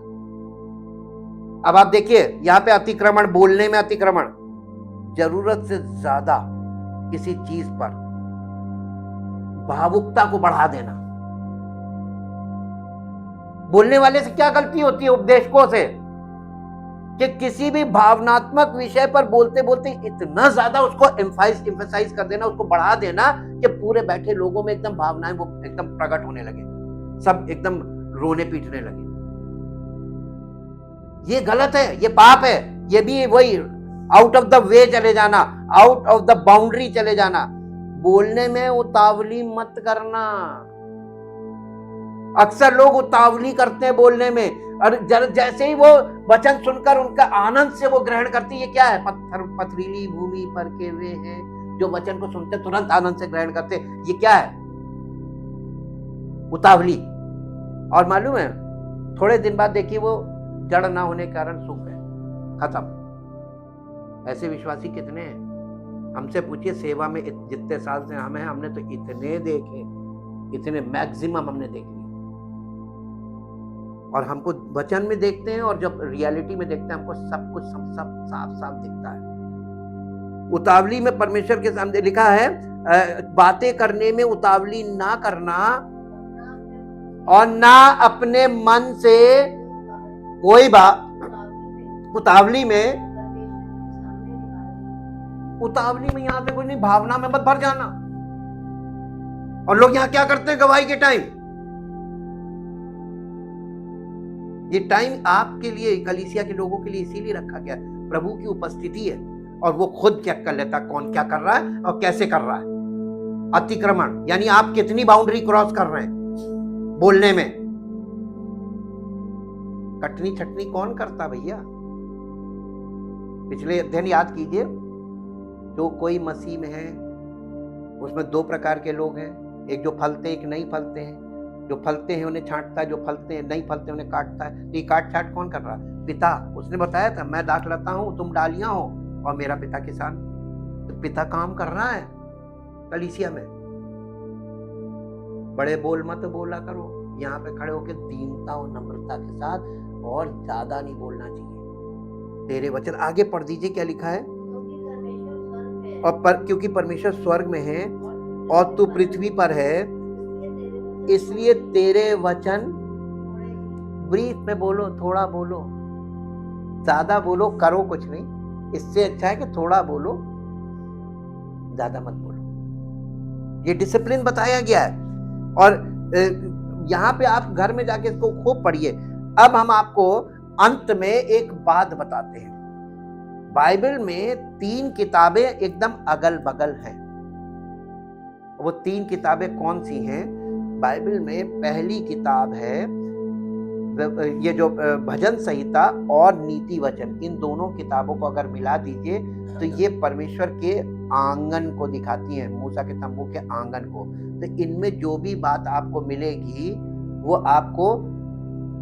अब आप देखिए यहां पे अतिक्रमण, बोलने में अतिक्रमण, जरूरत से ज्यादा किसी चीज पर भावुकता को बढ़ा देना। बोलने वाले से क्या गलती होती है उपदेशकों से कि किसी भी भावनात्मक विषय पर बोलते बोलते इतना ज्यादा उसको एम्फसाइज कर देना, उसको बढ़ा देना कि पूरे बैठे लोगों में एकदम भावनाएं वो एकदम प्रकट होने लगे, सब एकदम रोने पीटने लगे। ये गलत है, ये पाप है। ये भी वही आउट ऑफ द वे चले जाना, आउट ऑफ द बाउंड्री चले जाना। बोलने में उतावली मत करना। अक्सर लोग उतावली करते हैं बोलने में, और जैसे ही वो वचन सुनकर उनका आनंद से वो ग्रहण करती है, क्या है, पत्थर पथरीली भूमि पर के वे हैं जो वचन को सुनते तुरंत आनंद से ग्रहण करते, ये क्या है, उतावली। और मालूम है थोड़े दिन बाद देखिए वो जड़ ना होने के कारण सूख गए, खत्म। ऐसे विश्वासी कितने हैं? हमसे पूछिए, सेवा में जितने साल से हम हैं, हमने तो इतने देखे, इतने मैक्सिमम हमने देख लिए। और हमको वचन में देखते हैं और जब रियलिटी में देखते हैं हमको सब कुछ सब साफ साफ दिखता है। उतावली में परमेश्वर के सामने लिखा है, बातें करने में उतावली ना करना और ना अपने मन से कोई बात, उतावली में यहां से कोई नहीं, भावना में मत भर जाना। और लोग यहां क्या करते हैं गवाही के टाइम, ये टाइम आपके लिए, कलीसिया के लोगों के लिए इसीलिए रखा गया, प्रभु की उपस्थिति है और वो खुद चेक कर लेता कौन क्या कर रहा है और कैसे कर रहा है। अतिक्रमण यानी आप कितनी बाउंड्री क्रॉस कर रहे हैं बोलने में। कटनी छटनी कौन करता भैया? पिछले अध्ययन याद कीजिए, जो कोई मसीह में है उसमें दो प्रकार के लोग हैं, एक जो फलते एक नहीं फलते हैं। जो फलते हैं उन्हें छांटता है, जो फलते हैं नहीं फलते उन्हें काटता है। तो ये काट छाट कौन कर रहा है? पिता। उसने बताया था, मैं डांट लाता हूं तुम डालियां हो और मेरा पिता किसान। तो पिता काम कर रहा है कलीसिया में। बड़े बोल मत बोला करो, यहाँ पे खड़े होकर दीनता और नम्रता के साथ, और ज्यादा नहीं बोलना चाहिए। तेरे वचन आगे पढ़ दीजिए क्या लिखा है। और क्योंकि परमेश्वर स्वर्ग में है और तू पृथ्वी पर है, इसलिए तेरे वचन, ब्रीफ में बोलो, थोड़ा बोलो, ज्यादा बोलो, करो कुछ नहीं। इससे अच्छा है कि थोड़ा बोलो, ज्यादा मत बोलो। ये डिसिप्लिन बताया गया है। और यहां पे आप घर में जाके इसको खूब पढ़िए। अब हम आपको अंत में एक बात बताते हैं। बाइबल में 3 किताबें एकदम अगल बगल हैं। वो 3 किताबें कौन सी हैं? बाइबल में पहली किताब है ये जो भजन संहिता और नीति वचन, इन दोनों किताबों को अगर मिला दीजिए तो ये परमेश्वर के आंगन को दिखाती हैं, मूसा के तंबू के आंगन को। तो इनमें जो भी बात आपको मिलेगी वो आपको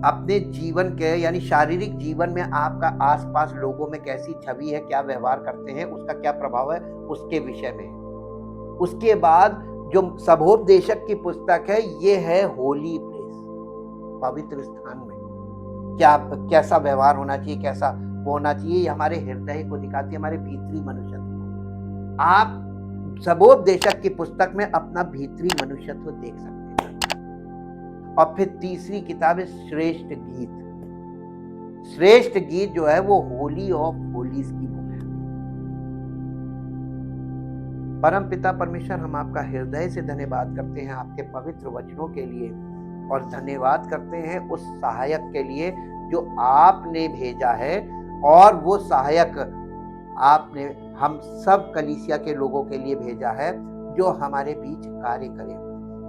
अपने जीवन के, यानी शारीरिक जीवन में आपका आसपास लोगों में कैसी छवि है, क्या व्यवहार करते हैं, उसका क्या प्रभाव है, उसके विषय में। उसके बाद जो सबोपदेशक की पुस्तक है, ये है होली प्लेस, पवित्र स्थान में क्या कैसा व्यवहार होना चाहिए, कैसा वो होना चाहिए, ये हमारे हृदय को दिखाती है, हमारे भीतरी मनुष्यत्व को। आप सबोपदेशक की पुस्तक में अपना भीतरी मनुष्यत्व देख सकते हैं। और फिर तीसरी किताब है श्रेष्ठ गीत। श्रेष्ठ गीत जो है वो होली ऑफ होलीज की बुक है। परम पिता परमेश्वर, हम आपका हृदय से धन्यवाद करते हैं आपके पवित्र वचनों के लिए, और धन्यवाद करते हैं उस सहायक के लिए जो आपने भेजा है। और वो सहायक आपने हम सब कलीसिया के लोगों के लिए भेजा है जो हमारे बीच कार्य करे,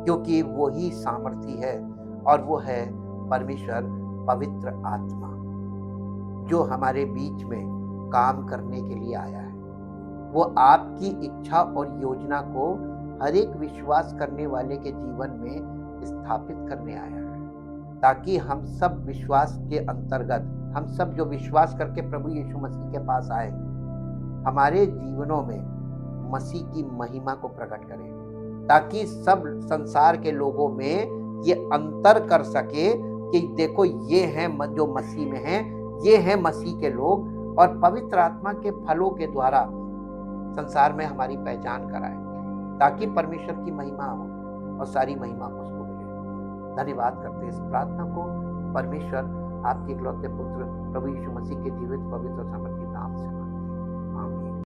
क्योंकि वो ही सामर्थी है, और वो है परमेश्वर पवित्र आत्मा जो हमारे बीच में काम करने के लिए आया है। वो आपकी इच्छा और योजना को हर एक विश्वास करने वाले के जीवन में स्थापित करने आया है, ताकि हम सब विश्वास के अंतर्गत, हम सब जो विश्वास करके प्रभु यीशु मसीह के पास आए, हमारे जीवनों में मसीह की महिमा को प्रकट करें, ताकि सब संसार के लोगों में ये अंतर कर सके कि देखो ये हैं जो मसीह में हैं, ये हैं मसीह के लोग, और पवित्र आत्मा के फलों के द्वारा संसार में हमारी पहचान कराए, ताकि परमेश्वर की महिमा हो और सारी महिमा उसको मिले। धन्यवाद करते हैं इस प्रार्थना को। परमेश्वर आपके इकलौते पुत्र प्रभु यीशु मसीह के जीवित, पवित्र और सामर्थी नाम से मांगते हैं। आमीन।